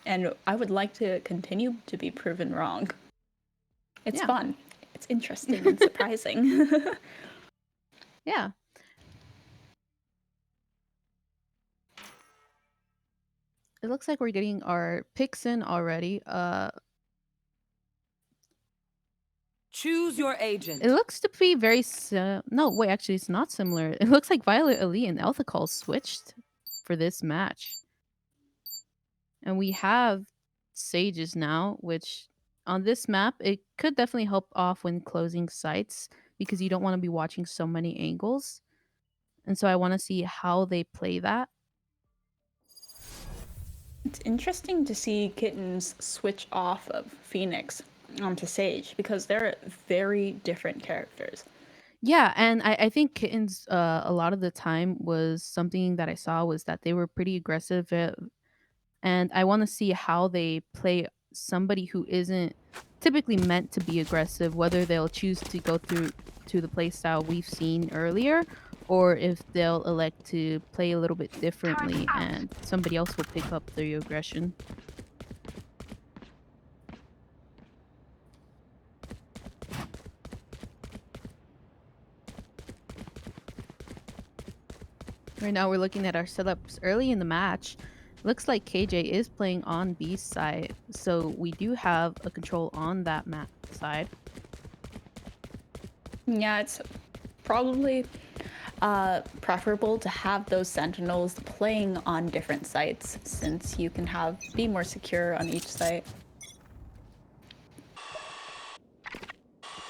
And I would like to continue to be proven wrong. It's fun. It's interesting and surprising. Yeah. It looks like we're getting our picks in already. Choose your agent. It looks to be very no, wait, actually it's not similar. It looks like Violet Elite and Ethicol switched for this match. And we have Sages now, which on this map, it could definitely help off when closing sights because you don't want to be watching so many angles. And so I want to see how they play that. It's interesting to see Kittens switch off of Phoenix onto Sage because they're very different characters. Yeah, and I think Kittens a lot of the time was something that I saw was that they were pretty aggressive and I want to see how they play somebody who isn't typically meant to be aggressive, whether they'll choose to go through to the playstyle we've seen earlier, or if they'll elect to play a little bit differently and somebody else will pick up the aggression. Right now we're looking at our setups early in the match. Looks like KJ is playing on B's side, so we do have a control on that map side. Yeah, it's probably preferable to have those sentinels playing on different sites since you can be more secure on each site.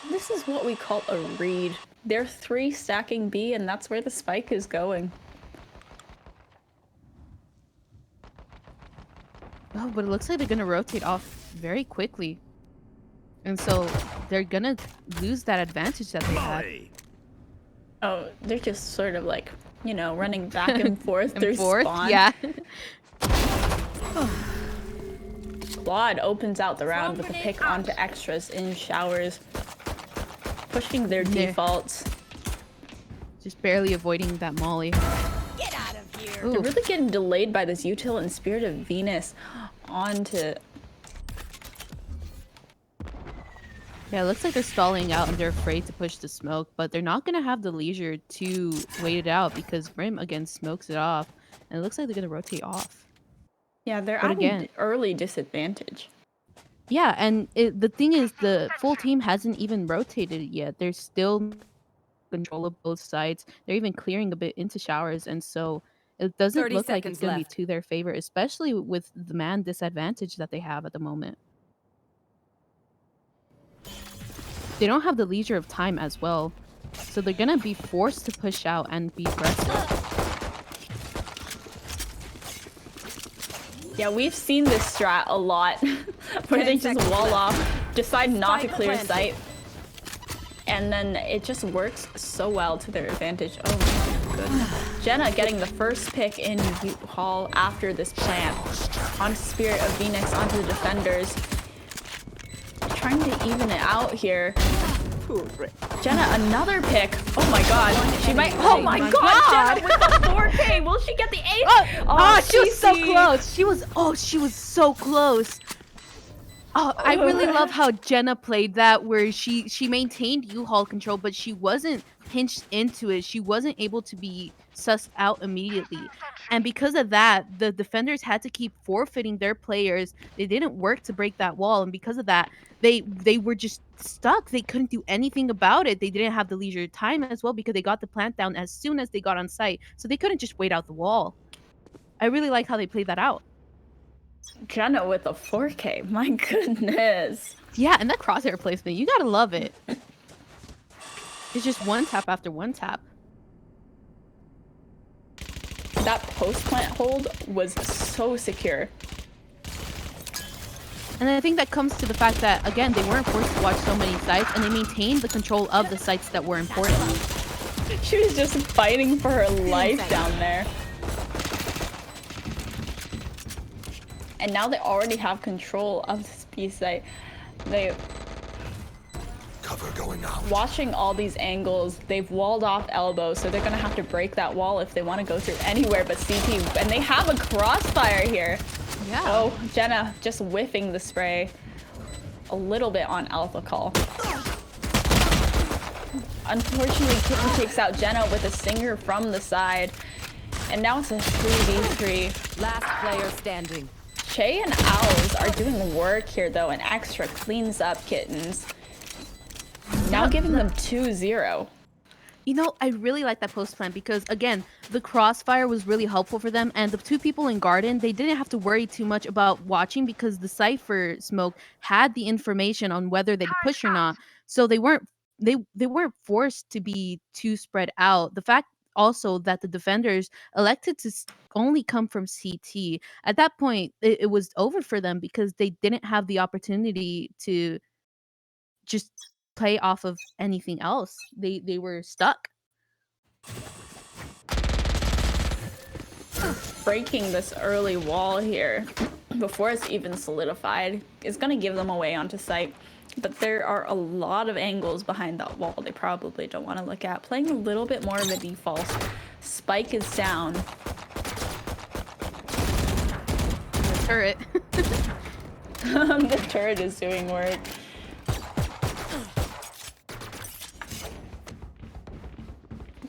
This is what we call a read. They're 3 stacking B and that's where the spike is going. Oh, but it looks like they're gonna rotate off very quickly. And so they're gonna lose that advantage that they had. Oh, they're just sort of like, you know, running back and forth through spawn. Yeah. Quad opens out the round with a pick onto extras in showers, pushing their defaults. Just barely avoiding that molly. Get out of here. They're really getting delayed by this util and Spirit of Venus onto... Yeah, it looks like they're stalling out and they're afraid to push the smoke, but they're not going to have the leisure to wait it out because Brim again smokes it off, and it looks like they're going to rotate off. Yeah, they're at an early disadvantage. Yeah, and the thing is the full team hasn't even rotated yet. They're still control of both sides. They're even clearing a bit into showers, and so it doesn't look like it's going to be to their favor, especially with the man disadvantage that they have at the moment. They don't have the leisure of time as well, so they're gonna be forced to push out and be aggressive. Yeah, we've seen this strat a lot, where they just wall off, decide not to clear sight, and then it just works so well to their advantage. Oh my goodness. Jenna getting the first pick in U-Haul after this plant. On Spirit of Venus, onto the defenders. Trying to even it out here. Jenna, another pick. Oh my god. She might. Oh my god! Jenna with the 4K. Will she get the 8? She was so close. She was so close. Oh, I really love how Jenna played that, where she maintained U-Haul control, but she wasn't pinched into it. She wasn't able to be sussed out immediately. And because of that, the defenders had to keep forfeiting their players. They didn't work to break that wall, and because of that, they were just stuck. They couldn't do anything about it. They didn't have the leisure time as well because they got the plant down as soon as they got on site. So they couldn't just wait out the wall. I really like how they played that out. Jenna with a 4K. My goodness. Yeah, and that crosshair placement, you gotta love it. It's just one tap after one tap. That post-plant hold was so secure. And I think that comes to the fact that, again, they weren't forced to watch so many sites, and they maintained the control of the sites that were important. She was just fighting for her life down there. And now they already have control of this B site. Cover going out. Watching all these angles, they've walled off elbow, so they're gonna have to break that wall if they want to go through anywhere but CT. And they have a crossfire here. Yeah. Oh, Jenna just whiffing the spray a little bit on Alpha Call. Unfortunately, Kitten takes out Jenna with a stinger from the side. And now it's a 3v3. Last player standing. Che and Owls are doing work here though, and Extra cleans up Kittens. Now giving them 2-0. You know, I really like that post plan because, again, the crossfire was really helpful for them. And the two people in Garden, they didn't have to worry too much about watching because the Cypher smoke had the information on whether they could push or not. So they weren't forced to be too spread out. The fact also that the defenders elected to only come from CT, at that point, it was over for them because they didn't have the opportunity to just play off of anything else. They were stuck. Breaking this early wall here before it's even solidified is going to give them away onto site. But there are a lot of angles behind that wall they probably don't want to look at. Playing a little bit more of a default. Spike is down. The turret. The turret is doing work.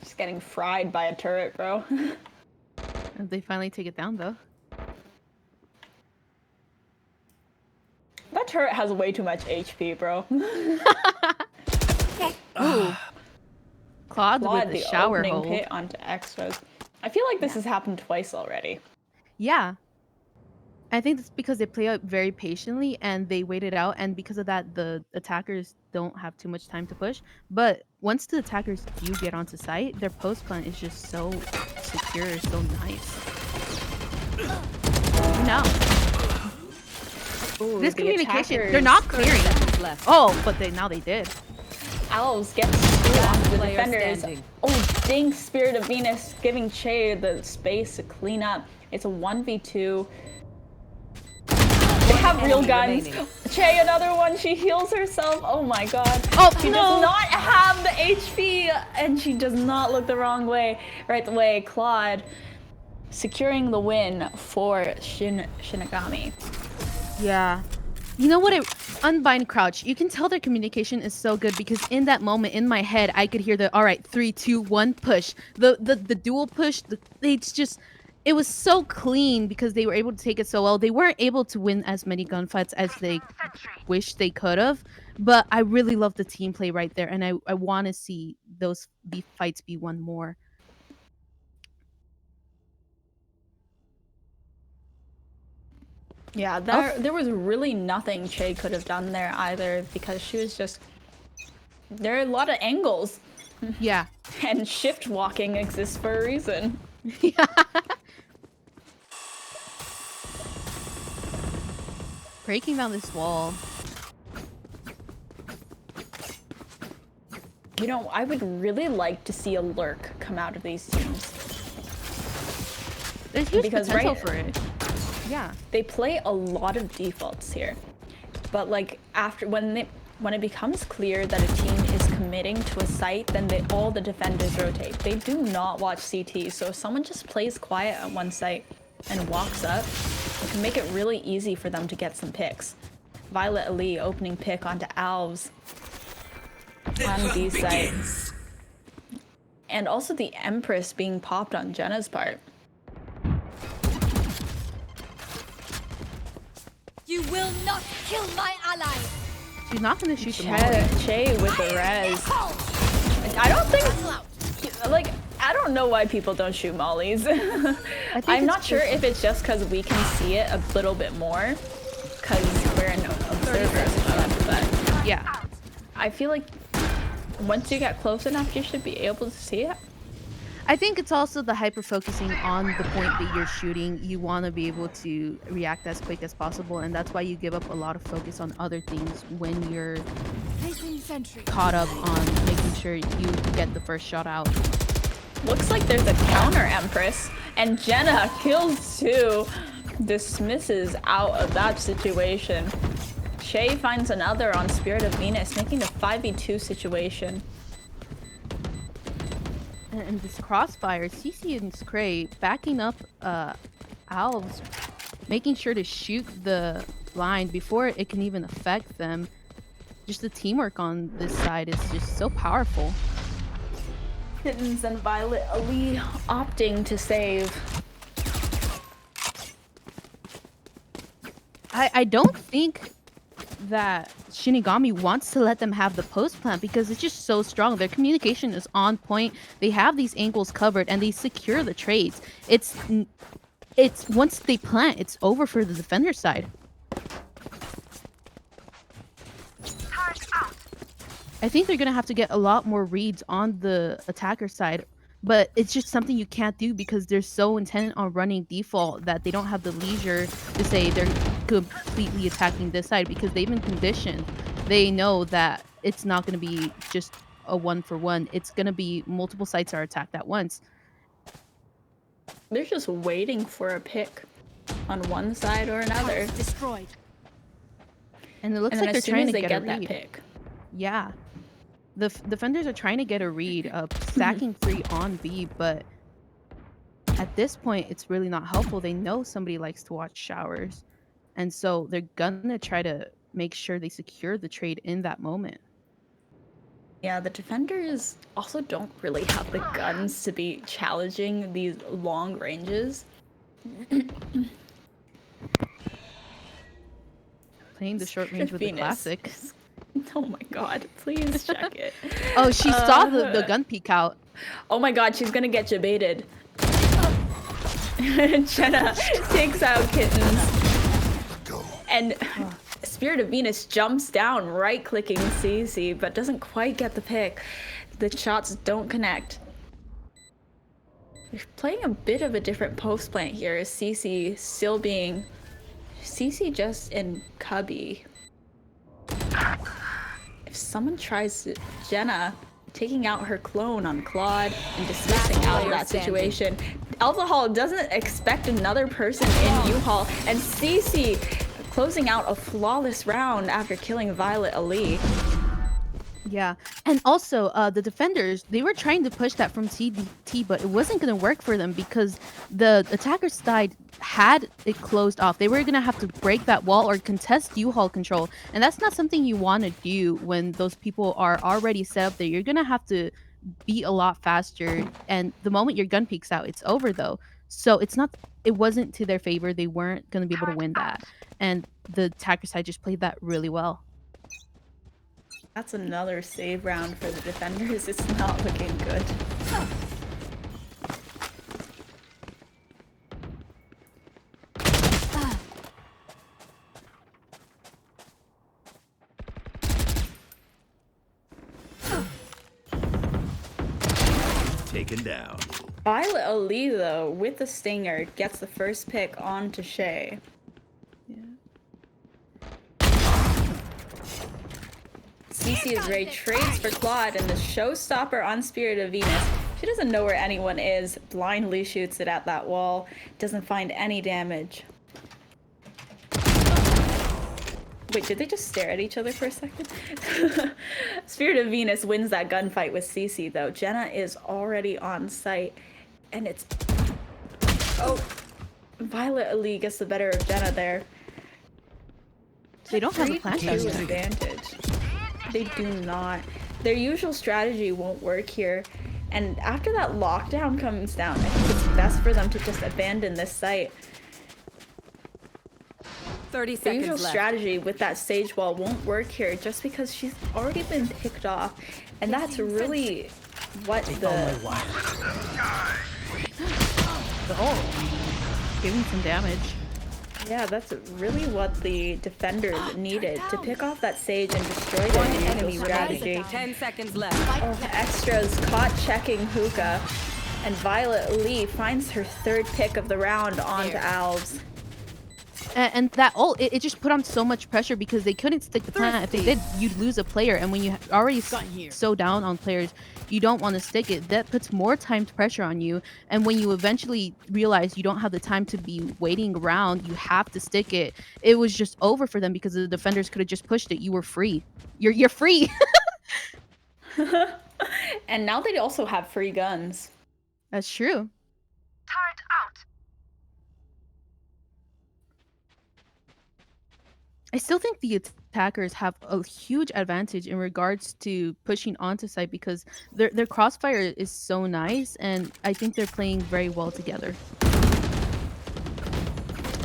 Just getting fried by a turret, bro. They finally take it down though. That turret has way too much HP, bro. Ooh. Claude with the shower opening hole. hit onto extras. I feel like this has happened twice already. Yeah. I think it's because they play out very patiently and they wait it out, and because of that, the attackers don't have too much time to push. But once the attackers do get onto site, their post plan is just so secure, so nice. No. Ooh, This the communication, they're attackers- not clearing. Seconds left. Oh, but now they did. Owls gets through onto the Player defenders. standing. Oh, ding, Spirit of Venus giving Che the space to clean up. It's a 1v2. They have real enemy guns. remaining. Che, another one. She heals herself. Oh my god. Oh, She no. does not have the HP, and she does not look the wrong way. Right the way. Claude securing the win for Shinigami. Yeah. You know what? Unbind crouch. You can tell their communication is so good because in that moment, in my head, I could hear the all right, 3, 2, 1 push. The dual push. It was so clean because they were able to take it so well. They weren't able to win as many gunfights as they wish they could have, but I really love the team play right there, and I want to see the fights be won more. Yeah, there was really nothing Che could have done there either because she was just. There are a lot of angles, Yeah. and shift walking exists for a reason. Yeah. Breaking down this wall. You know, I would really like to see a lurk come out of these teams. There's huge Because potential right- for it. Yeah. They play a lot of defaults here, but like after when it becomes clear that a team is committing to a site, then all the defenders rotate. They do not watch CT, so if someone just plays quiet at one site and walks up, it can make it really easy for them to get some picks. Violet Ali opening pick onto Alves on B site. And also the Empress being popped on Jenna's part. You will not kill my ally. She's not gonna shoot the molly. Che with the res. I don't think, like, I don't know why people don't shoot mollies. think I'm it's not sure if it's just because we can see it a little bit more, because we're an observer, but Yeah. I feel like once you get close enough, you should be able to see it. I think it's also the hyper focusing on the point that you're shooting. You want to be able to react as quick as possible, and that's why you give up a lot of focus on other things when you're Placing sentry. caught up on making sure you get the first shot out. Looks like there's a counter Empress, and Jenna kills two, dismisses out of that situation. Che finds another on Spirit of Venus, making a 5v2 situation. And this crossfire, CC and Scray backing up Alves, making sure to shoot the blind before it can even affect them. Just the teamwork on this side is just so powerful. Kittens and Violet Ali opting to save. I don't think that Shinigami wants to let them have the post plant because it's just so strong. Their communication is on point. They have these angles covered and they secure the trades. It's once they plant, it's over for the defender side. I think they're gonna have to get a lot more reads on the attacker side, but it's just something you can't do because they're so intent on running default that they don't have the leisure to say they're completely attacking this side because they've been conditioned. They know that it's not gonna be just a 1-for-1. It's gonna be multiple sites are attacked at once. They're just waiting for a pick on one side or another. Turret destroyed. And it looks And like then they're as soon trying as to they get a get that read. pick. Yeah. The defenders are trying to get a read of stacking free on B, but at this point, it's really not helpful. They know somebody likes to watch showers, and so they're gonna try to make sure they secure the trade in that moment. Yeah, the defenders also don't really have the guns to be challenging these long ranges. Playing the short range with the Venus classic. Oh my god, please check it. Oh, she saw the gun peek out. Oh my god, she's gonna get jebaited. Jenna takes out Kittens. And Spirit of Venus jumps down, right-clicking CC, but doesn't quite get the pick. The shots don't connect. They're playing a bit of a different post plant here. CC still being... CC just in cubby. If someone tries to... Jenna taking out her clone on Claude and dismissing out of that situation. Alpha Hall doesn't expect another person in U-Hall, and CC closing out a flawless round after killing Violet Ali. Yeah, and also the defenders, they were trying to push that from CDT, but it wasn't going to work for them because the attackers side had it closed off. They were going to have to break that wall or contest U-Haul control, and that's not something you want to do when those people are already set up there. You're going to have to be a lot faster, and the moment your gun peeks out, it's over though. So it wasn't to their favor. They weren't going to be able to win that, and the attacker side just played that really well. That's another save round for the defenders. It's not looking good. Taken down. Violet Ali, though, with the stinger, gets the first pick onto Shay. CC is ready, trades for Claude, and the showstopper on Spirit of Venus. She doesn't know where anyone is, blindly shoots it at that wall, doesn't find any damage. Wait, did they just stare at each other for a second? Spirit of Venus wins that gunfight with CC, though. Jenna is already on site, and it's... Oh, Violet Ali gets the better of Jenna there. They don't have a plan. Advantage. They do not. Their usual strategy won't work here. And after that lockdown comes down, I think it's best for them to just abandon this site. 30 The seconds usual left. strategy with that sage wall won't work here just because she's already been picked off. And that's really what the... Giving some damage. Yeah, that's really what the defenders needed to pick off that sage and destroy their usual strategy. 10 seconds left. Oh, Extra's caught checking Hookah, and Violet Lee finds her third pick of the round onto Alves. And that ult, it just put on so much pressure because they couldn't stick the plan. If they did, you'd lose a player. And when you already so down on players, you don't want to stick it. That puts more timed pressure on you. And when you eventually realize you don't have the time to be waiting around, you have to stick it. It was just over for them because the defenders could have just pushed it. You were free. You're free. And now they also have free guns. That's true. Turret out. I still think the attackers have a huge advantage in regards to pushing onto site because their crossfire is so nice, and I think they're playing very well together.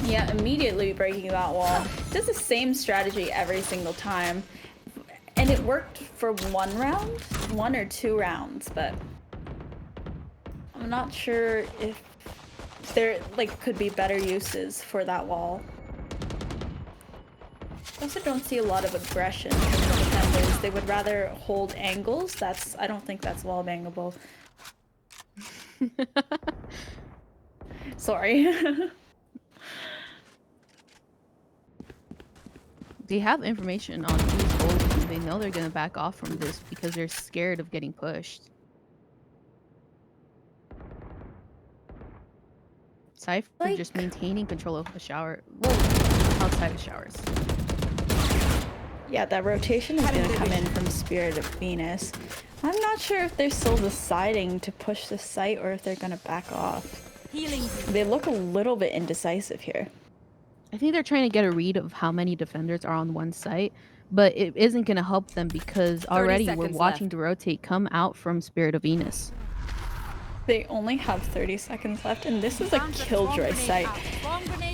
Yeah, immediately breaking that wall. Does the same strategy every single time. And it worked for 1 or 2 rounds, but I'm not sure if there could be better uses for that wall. I also don't see a lot of aggression from the defenders. They would rather hold angles. I don't think that's wall bangable. Sorry. They have information on who's holding, and they know they're gonna back off from this because they're scared of getting pushed. Cypher just maintaining control of the shower. Well, outside of showers. Yeah, that rotation is gonna come in from Spirit of Venus. I'm not sure if they're still deciding to push the site or if they're gonna back off. Healing. They look a little bit indecisive here. I think they're trying to get a read of how many defenders are on one site, but it isn't going to help them because already we're watching the rotate come out from Spirit of Venus. They only have 30 seconds left, and this is a killjoy site.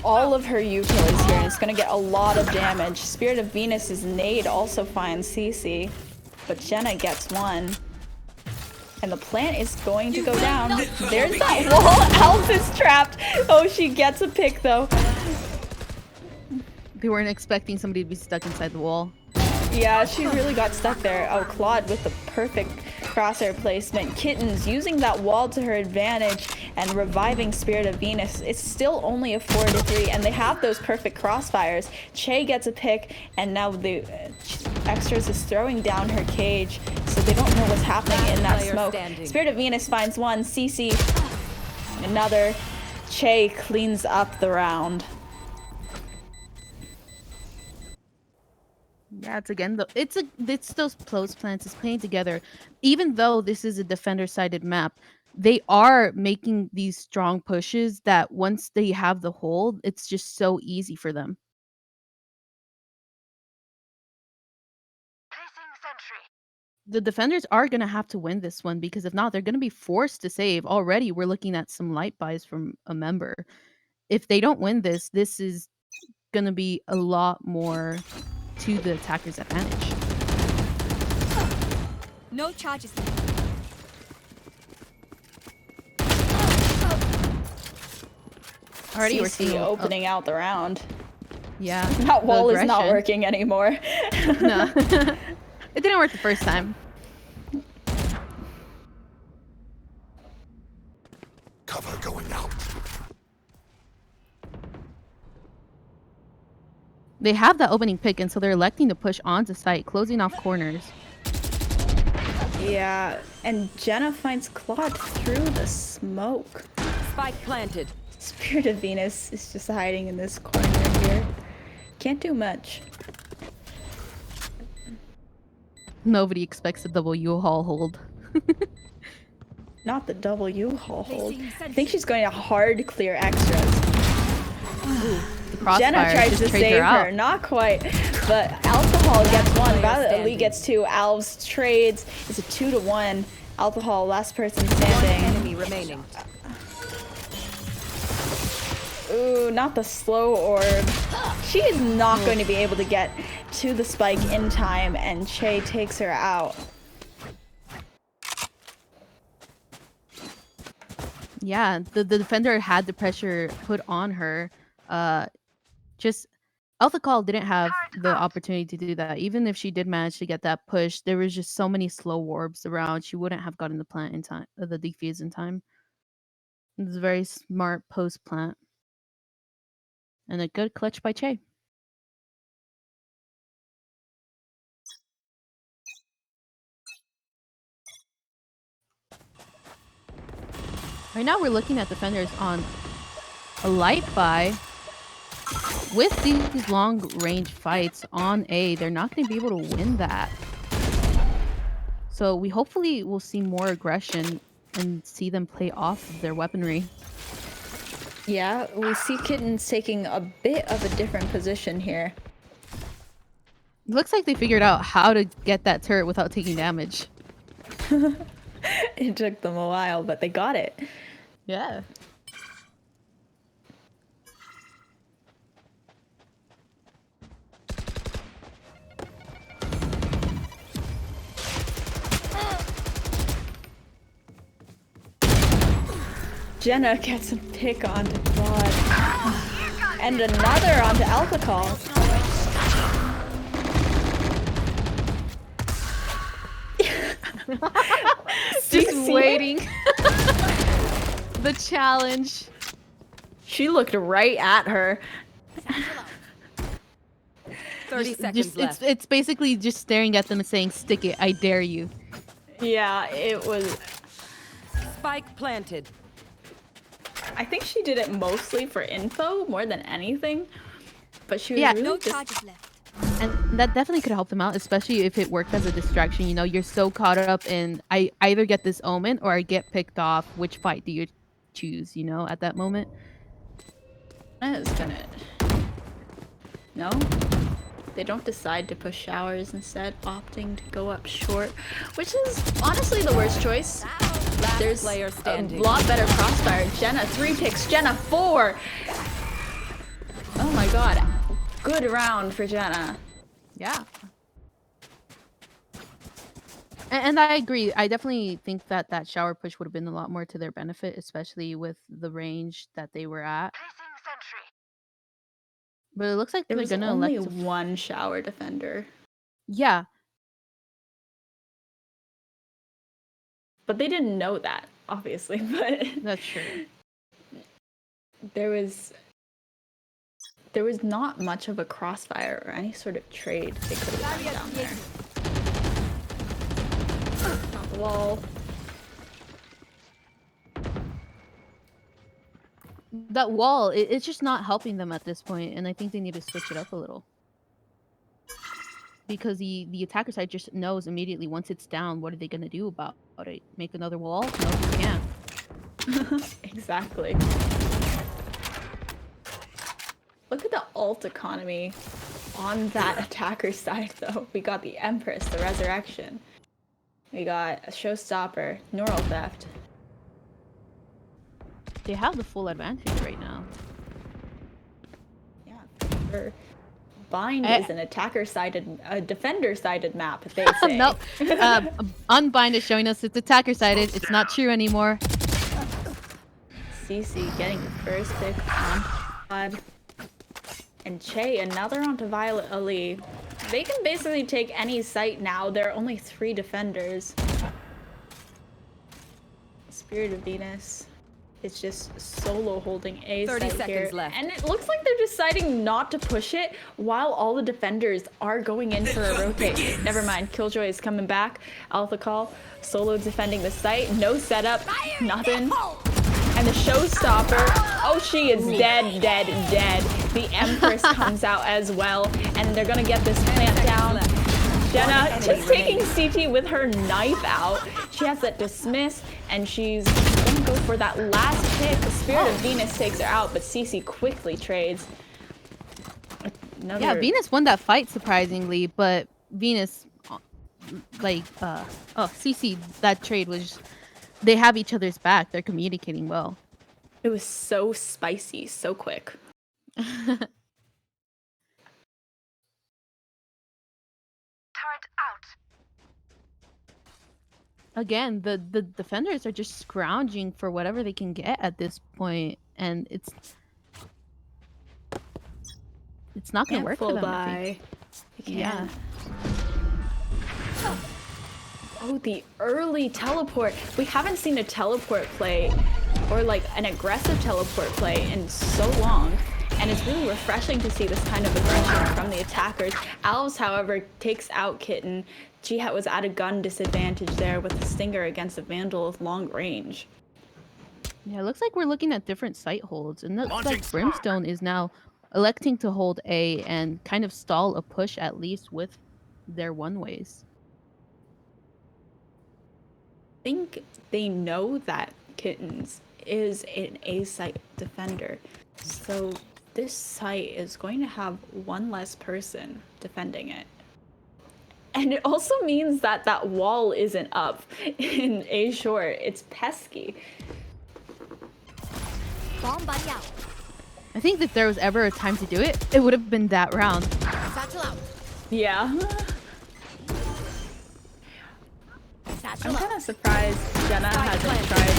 All of her util is here, and it's going to get a lot of damage. Spirit of Venus's nade also finds CC, but Jenna gets one. And the plant is going to go down. There's that wall. Alf is trapped. Oh, she gets a pick, though. They weren't expecting somebody to be stuck inside the wall. Yeah, she really got stuck there. Oh, Claude with the perfect crosshair placement. Kittens using that wall to her advantage and reviving Spirit of Venus. It's still only a 4-3, and they have those perfect crossfires. Che gets a pick, and now the Extras is throwing down her cage, so they don't know what's happening in that smoke. Spirit of Venus finds one. CC, another. Che cleans up the round. Yeah, it's those close plants. It's playing together. Even though this is a defender-sided map, they are making these strong pushes that once they have the hold, it's just so easy for them. The defenders are going to have to win this one because if not, they're going to be forced to save. Already, we're looking at some light buys from a member. If they don't win this is going to be a lot more to the attacker's advantage. No charges. Already we're seeing opening out the round. Yeah. That wall is not working anymore. No. It didn't work the first time. Cover going out. They have that opening pick, and so they're electing to push onto site, closing off corners. Yeah, and Jenna finds Claude through the smoke. Spike planted. Spirit of Venus is just hiding in this corner here. Can't do much. Nobody expects a double U-Haul hold. Not the double U-Haul hold. I think she's going to hard clear extras. Jenna tries to save her. Not quite. But Alcohol gets one. Elite gets two. Alves trades. It's a 2-1. Alcohol, last person standing. One enemy remaining. Ooh, not the slow orb. She is not going to be able to get to the spike in time, and Che takes her out. Yeah, the defender had the pressure put on her. Just Alpha Call didn't have the opportunity to do that. Even if she did manage to get that push, there was just so many slow orbs around. She wouldn't have gotten the plant in time, the defuse in time. It was a very smart post plant. And a good clutch by Che. Right now we're looking at defenders on a light buy. With these long range fights on A, they're not going to be able to win that. So we hopefully will see more aggression and see them play off of their weaponry. Yeah, we see Kittens taking a bit of a different position here. It looks like they figured out how to get that turret without taking damage. It took them a while, but they got it. Yeah. Jenna gets a pick onto Quad. And another onto Alpha Call. Just waiting. The challenge. She looked right at her. 30 seconds left. It's basically just staring at them and saying, "Stick it, I dare you." Yeah, it was. Spike planted. I think she did it mostly for info more than anything. But she was Yeah. really No just. charges left. And that definitely could help them out, especially if it worked as a distraction. You know, you're so caught up in, I either get this omen or I get picked off. Which fight do you choose, you know, at that moment? That is gonna. No? They don't decide to push showers, instead opting to go up short, which is honestly the worst choice. There's player standing. a lot better crossfire. Jenna 3 picks, Jenna 4! Oh my god. Good round for Jenna. Yeah. And I agree. I definitely think that that shower push would have been a lot more to their benefit, especially with the range that they were at. But it looks like There they're was gonna only elect to one shower defender. Yeah. But they didn't know that, obviously. But That's true. there was not much of a crossfire or any sort of trade they could have done down there. Not the wall. That wall, it's just not helping them at this point, and I think they need to switch it up a little. Because the attacker side just knows immediately once it's down, what are they gonna do about it? Make another wall? No, you can't. Exactly. Look at the ult economy on that attacker side, though. We got the Empress, the Resurrection. We got a Showstopper, Neural Theft. They have the full advantage right now. Yeah, for Bind is an attacker-sided, a defender-sided map, they say. No, Unbind is showing us it's attacker-sided. It's not true anymore. CC getting the first pick on Pod. And Che, another onto Violet Ali. They can basically take any site now. There are only 3 defenders. Spirit of Venus is just solo holding A 30 site seconds here. left. And it looks like they're deciding not to push it while all the defenders are going in for a rotate. Never mind, Killjoy is coming back. Alpha Call, solo defending the site. No setup, nothing. And the Showstopper, oh, she is dead, dead, dead. The Empress comes out as well, and they're gonna get this plant down. Jenna just taking CT with her knife out. She has that dismiss, and she's gonna go for that last pick. The Spirit of Venus takes her out, but CC quickly trades. Yeah, Venus won that fight surprisingly, but Venus, CC, that trade was, they have each other's back. They're communicating well. It was so spicy, so quick. Turret out. Again, the defenders are just scrounging for whatever they can get at this point, and it's not gonna work for them. I think. Yeah. Oh, the early teleport. We haven't seen a teleport play, or like an aggressive teleport play, in so long. And it's really refreshing to see this kind of aggression from the attackers. Alves, however, takes out Kitten. Jihat was at a gun disadvantage there with the Stinger against a Vandal with long range. Yeah, it looks like we're looking at different site holds. And it looks like Brimstone is now electing to hold A and kind of stall a push, at least with their one-ways. I think they know that Kittens is an A site defender. So this site is going to have one less person defending it. And it also means that that wall isn't up in A short. It's pesky. Bomb buddy out. I think if there was ever a time to do it, it would have been that round. Satchel out. Yeah. Satchel I'm out. kind of surprised Jenna hasn't tried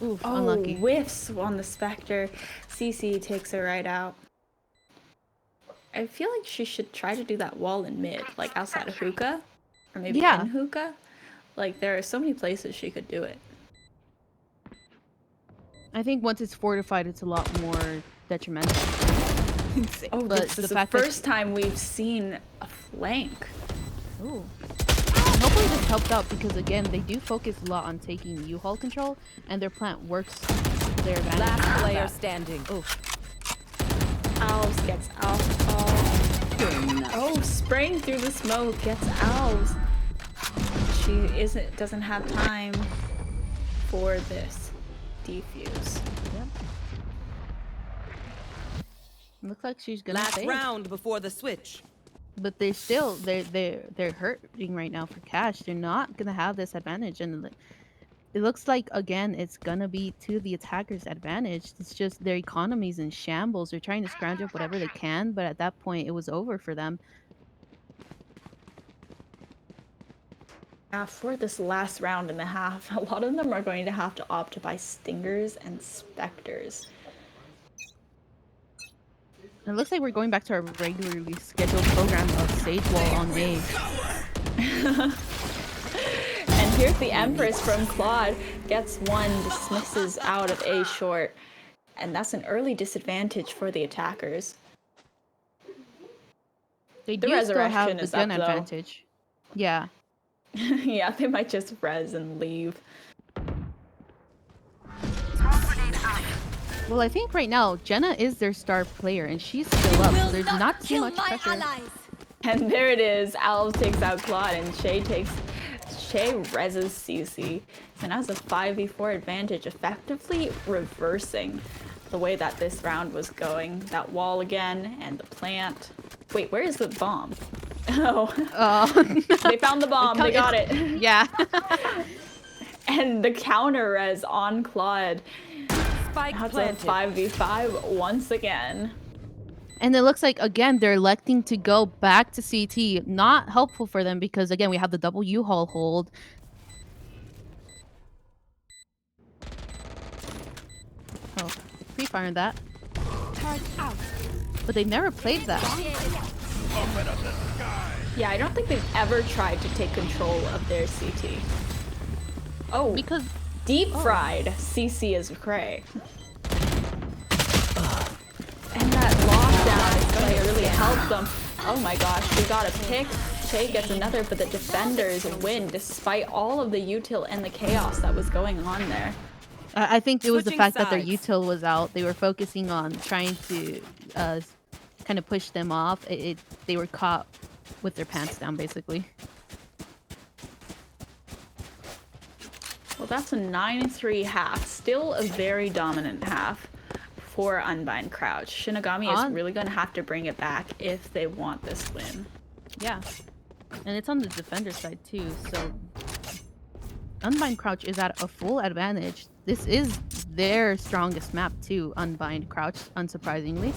Oof, Oh, unlucky. whiffs on the Spectre. CC takes her right out. I feel like she should try to do that wall in mid, like outside of hookah. Or maybe Yeah. in hookah. Like, there are so many places she could do it. I think once it's fortified, it's a lot more detrimental. Oh, But this the is the fact that first time we've seen a flank. Ooh. And hopefully this helped out because again, they do focus a lot on taking U-Haul control, and their plant works to their advantage. Last player standing. Oh, Alves gets alcohol. Oh, spraying through the smoke gets Alves. She doesn't have time for this defuse. yep. Looks like she's gonna Last stay. round before the switch. But they're still they're hurting right now for cash. They're not gonna have this advantage, and it looks like again it's gonna be to the attackers' advantage. It's just their economy's in shambles. They're trying to scrounge up whatever they can, but at that point it was over for them. For this last round and a half, a lot of them are going to have to opt to buy Stingers and Spectres. It looks like we're going back to our regularly scheduled program of Sage Wall on A. And here's the Empress from Claude. Gets one, dismisses out of A short. And that's an early disadvantage for the attackers. They The do still have resurrection the is gun up, though. advantage. Yeah. Yeah, they might just res and leave. Well, I think right now Jenna is their star player, and she's still up. So there's not too kill much my pressure. allies. And there it is. Alves takes out Claude, and Shay reses CC. And has a 5v4 advantage, effectively reversing the way that this round was going. That wall again, and the plant. Wait, where is the bomb? Oh, they found the bomb. They got it. Yeah. And the counter res on Claude. Spike That's a planted. 5v5 once again. And it looks like, again, they're electing to go back to CT. Not helpful for them because, again, we have the double U-Haul hold. Oh, pre-firing that. Turret out. But they've never played that. Yeah, I don't think they've ever tried to take control of their CT. Oh, Because deep fried CC is cray. And that lockdown is going to really help them. Oh my gosh, we got a pick. Shay gets another, but the defenders win despite all of the util and the chaos that was going on there. I think it was the Switching fact that their sides. util was out. They were focusing on trying to kind of push them off. They were caught with their pants down, basically. Well, that's a 9-3 half. Still a very dominant half for Unbind Crouch. Shinigami is really going to have to bring it back if they want this win. Yeah. And it's on the defender side, too, so... Unbind Crouch is at a full advantage. This is their strongest map, too, Unbind Crouch, unsurprisingly.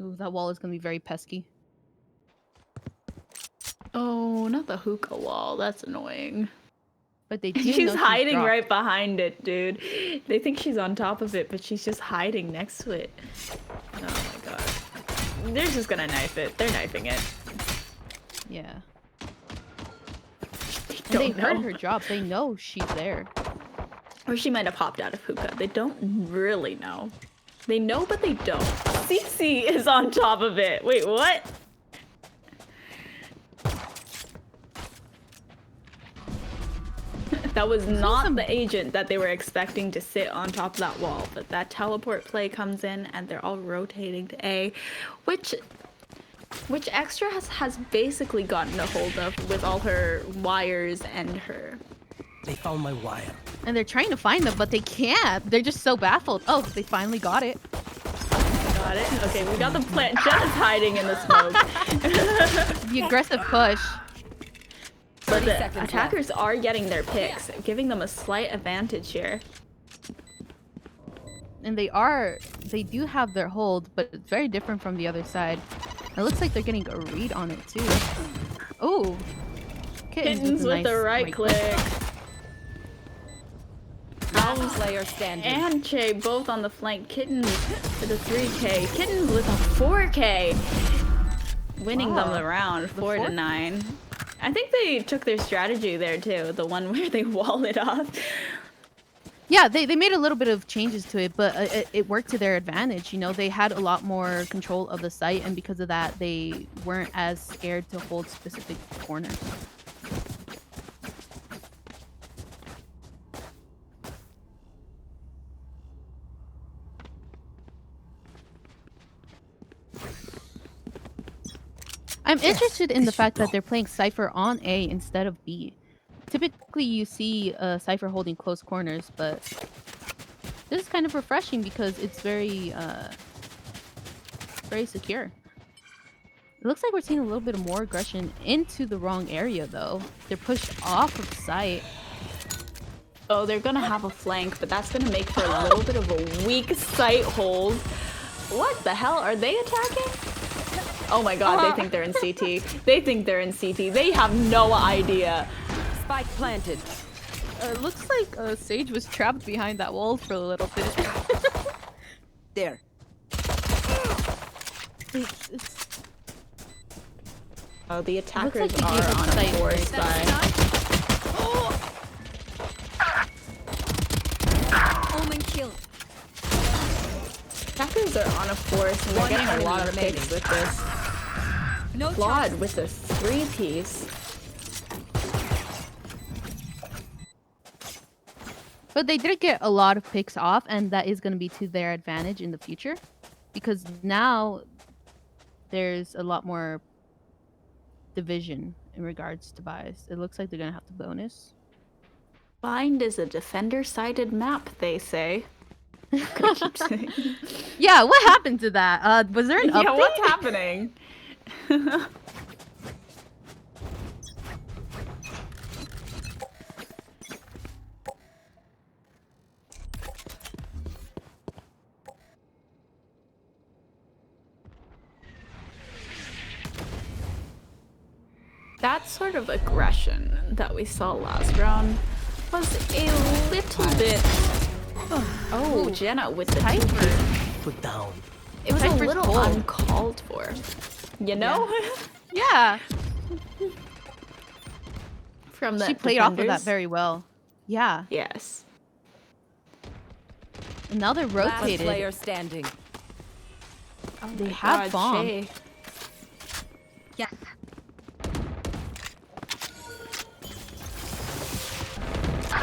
Ooh, that wall is going to be very pesky. Oh, not the hookah wall. That's annoying. But they do She's know hiding dropped. right behind it, dude. They think she's on top of it, but she's just hiding next to it. Oh my god. They're just gonna knife it. They're knifing it. Yeah. They And they heard know. her drop. They know she's there. Or she might have popped out of hookah. They don't really know. They know, but they don't. CC is on top of it. Wait, what? That was not the agent that they were expecting to sit on top of that wall, but that teleport play comes in and they're all rotating to A, which Extra has basically gotten a hold of with all her wires and her. They found my wire. And they're trying to find them, but they can't. They're just so baffled. Oh, they finally got it. Got it? Okay, we got the plant. Jenna's hiding in the smoke. The aggressive push. But the 30 seconds attackers are getting their picks, giving them a slight advantage here. And they do have their hold, but it's very different from the other side. It looks like they're getting a read on it too. Oh, Kittens with the right click. Last player standing. And Che both on the flank. Kittens with a 3K. Kittens with a 4K. Winning them the round 4-9. I think they took their strategy there too. The one where they wall it off. Yeah, they made a little bit of changes to it, but it worked to their advantage. You know, they had a lot more control of the site, and because of that, they weren't as scared to hold specific corners. I'm interested in the fact that they're playing Cypher on A instead of B. Typically, you see Cypher holding close corners, but this is kind of refreshing because it's very secure. It looks like we're seeing a little bit more aggression into the wrong area, though. They're pushed off of site. Oh, they're gonna have a flank, but that's gonna make for a little bit of a weak site hold. What the hell? Are they attacking? Oh my god, they think they're in CT. They think they're in CT. They have no idea. Spike planted. It looks like Sage was trapped behind that wall for a little bit. There. It's Oh, the attackers like are on a force side. Omen kill. Attackers are on a force, and they're getting a lot of picks with this. No Claude with a 3-piece. But they did get a lot of picks off, and that is going to be to their advantage in the future. Because now there's a lot more division in regards to buys. It looks like they're going to have to bonus. Bind is a defender-sided map, they say. Could keep saying. Yeah, what happened to that? Was there an update? Yeah, what's happening? That sort of aggression that we saw last round was a little bit... Oh, Jenna with the Tiper. Put down. It was a Tiper's little cold. uncalled for. You know? Yeah. From the She played off of that defenders. very well. Yeah. Yes. And now they're Last rotated. player standing. Oh They my have God, bomb. Shay. Yes.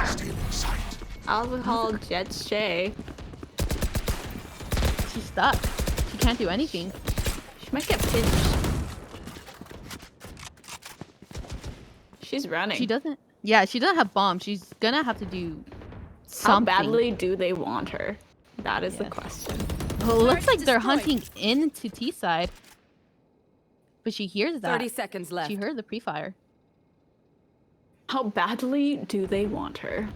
Stealing sight. Alcohol Jet Shay. She's stuck. She can't do anything. She might get pinched. She's running. She doesn't. Yeah, she doesn't have bomb. She's gonna have to do How something. badly do they want her? That is the Yes. question. Well, it looks like they're destroyed. hunting into T side. But she hears that. 30 seconds left. She heard the pre-fire. How badly do they want her?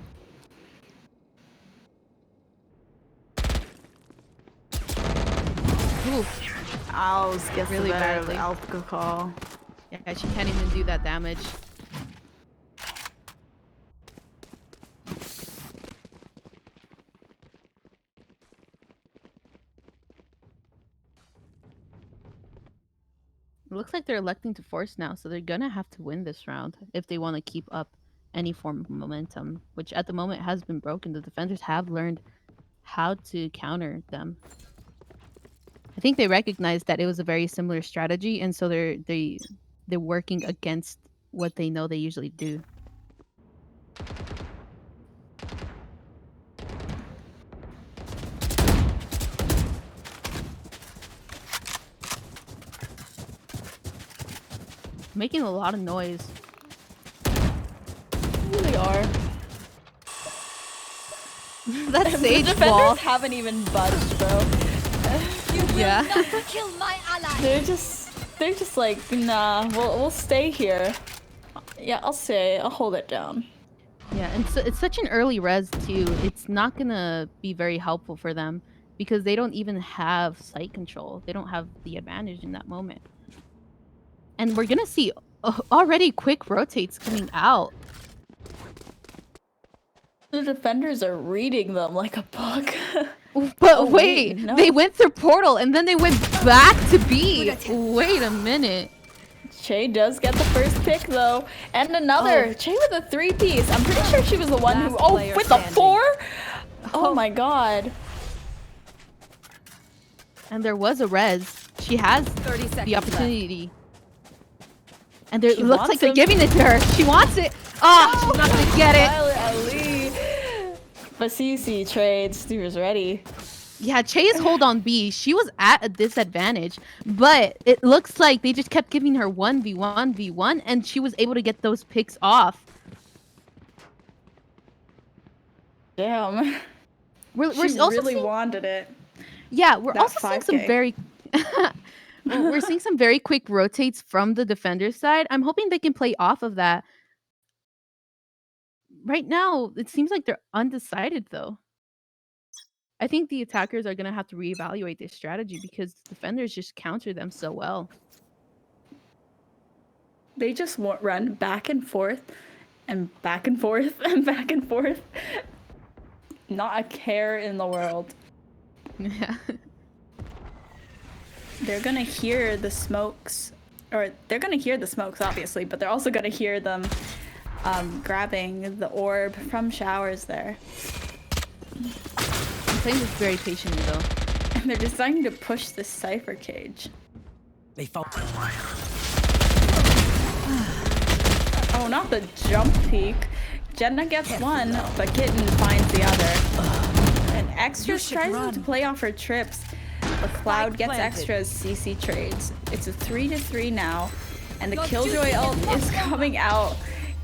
Oof. Owls gets Really really bad badly. alcohol. Yeah, she can't even do that damage. It looks like they're electing to force now, so they're gonna have to win this round if they want to keep up any form of momentum, which at the moment has been broken. The defenders have learned how to counter them. I think they recognized that it was a very similar strategy, and so they're working against what they know they usually do. Making a lot of noise. They are. That The sage defenders wall. haven't even budged, bro. Yeah. Not kill my ally. They're just like, nah, we'll stay here. Yeah, I'll stay. I'll hold it down. Yeah, and so it's such an early res too. It's not gonna be very helpful for them. because they don't even have site control. They don't have the advantage in that moment. And we're gonna see already quick rotates coming out. The defenders are reading them like a book. But wait, no. they went through portal and then they went back to B. Wait a minute. Che does get the first pick though, and another. Che with a 3-piece. I'm pretty sure she was the one who. Last Oh, player with the standing. 4. Oh my god. And there was a res. She has 30 seconds the opportunity. And there, it She looks wants like they're him. giving it to her. She wants it. Oh, she's not gonna get it. Violet Ali. But CC trades. He was ready. Yeah, Che's hold on B. She was at a disadvantage, but it looks like they just kept giving her 1v1v1, and she was able to get those picks off. Damn. We're She also really seeing, wanted it. yeah, we're that also seeing some 5K. very we're seeing some very quick rotates from the defender side. I'm hoping they can play off of that. Right now, it seems like they're undecided though. I think the attackers are gonna have to reevaluate their strategy because defenders just counter them so well. They just run back and forth and back and forth and back and forth. Not a care in the world. Yeah. They're gonna hear the smokes, or they're gonna hear the smokes obviously, but they're also gonna hear them grabbing the orb from showers there. I'm playing this very patiently though. And they're deciding to push this Cypher cage. They found. Oh, not the jump peek. Jenna gets one, but Kitten finds the other. And Extra tries to play off her trips, but Cloud gets extras, CC trades. It's a 3-3 now, and the Killjoy ult is coming out.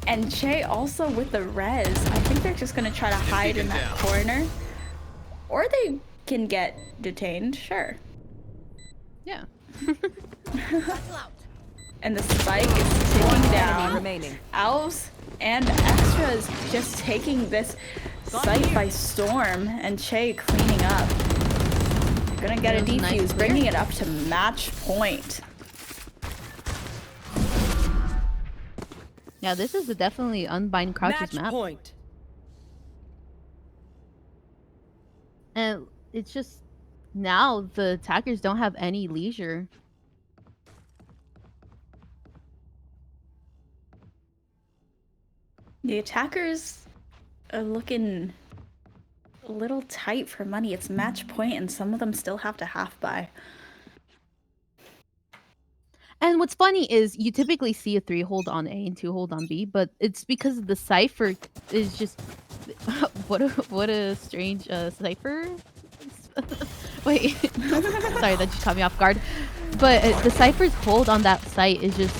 And Che also with the res. I think they're just gonna try to hide in that corner. Or they can get detained, sure. Yeah. And the spike is ticking down. remaining. Owls and Extras just taking this site by storm, and Che cleaning up. Gonna get a That was nice defuse, clear. bringing it up to match point. Yeah, this is definitely Unbind Crouch's map. point. And it's just now the attackers don't have any leisure. The attackers are looking a little tight for money. It's match point, and some of them still have to half buy. And what's funny is you typically see a 3 hold on A and 2 hold on B, but it's because the cipher is just what a strange cipher. Wait, sorry, that just caught me off guard. But the cipher's hold on that site is just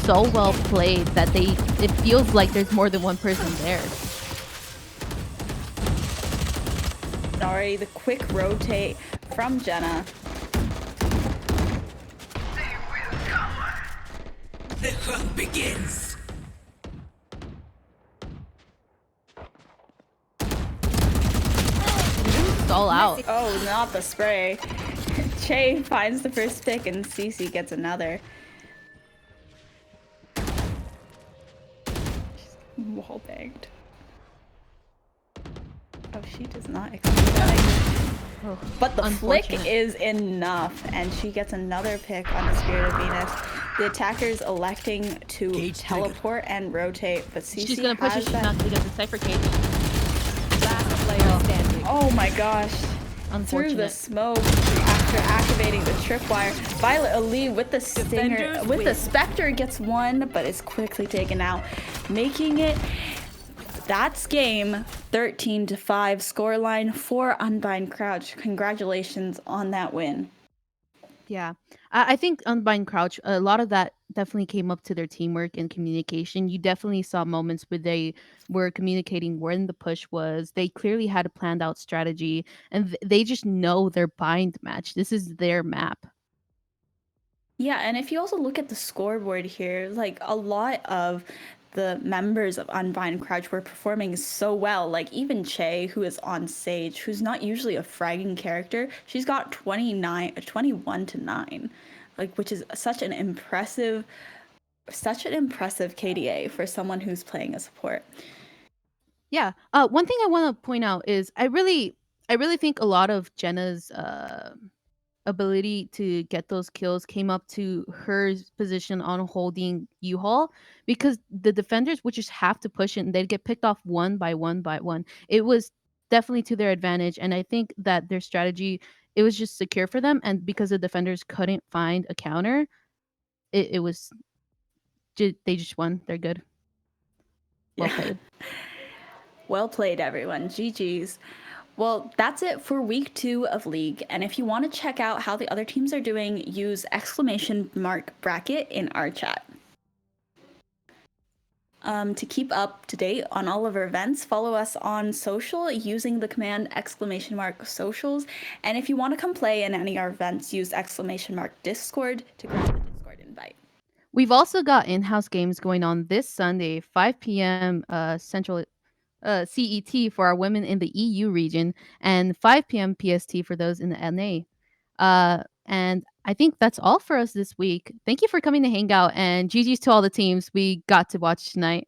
so well played that it feels like there's more than one person there. Sorry, the quick rotate from Jenna. The hunt begins. It's all out. Oh, not the spray. Che finds the first pick and Cece gets another. She's wall banged. Oh, she does not expect that. Oh, But the flick unfortunate. is enough, and she gets another pick on the Spirit of Venus. The attacker's electing to Cage teleport and rotate, but Cece She's gonna push it. has She's that. not gonna get the cipher cage. Last player standing. Oh my gosh. Through the Unfortunate. smoke after activating the tripwire. Violet Ali with the stinger, Defenders with the win. Spectre gets one, but is quickly taken out, making it. That's game 13-5 scoreline for Unbind Crouch. Congratulations on that win. Yeah, I think Unbind Crouch, a lot of that definitely came up to their teamwork and communication. You definitely saw moments where they were communicating when the push was. They clearly had a planned out strategy, and they just know their bind match. This is their map. Yeah, and if you also look at the scoreboard here, like a lot of the members of Unbind Crouch were performing so well. Like even Che, who is on Sage, who's not usually a fragging character, she's got 21 to 9, like, which is such an impressive KDA for someone who's playing a support. Yeah. One thing I want to point out is I really think a lot of Jenna's ability to get those kills came up to her position on holding U-Haul, because the defenders would just have to push it and they'd get picked off one by one by one. It was definitely to their advantage, and I think that their strategy, it was just secure for them, and because the defenders couldn't find a counter, it was they just won. They're good. Well played. Well played, everyone. GG's. Well, that's it for week 2 of League. And if you want to check out how the other teams are doing, use !bracket in our chat. To keep up to date on all of our events, follow us on social using the command !socials. And if you want to come play in any of our events, use !Discord to grab the Discord invite. We've also got in-house games going on this Sunday, 5 p.m. Central CET for our women in the EU region, and 5 p.m. PST for those in the NA. And I think that's all for us this week. Thank you for coming to hang out, and GG's to all the teams we got to watch tonight.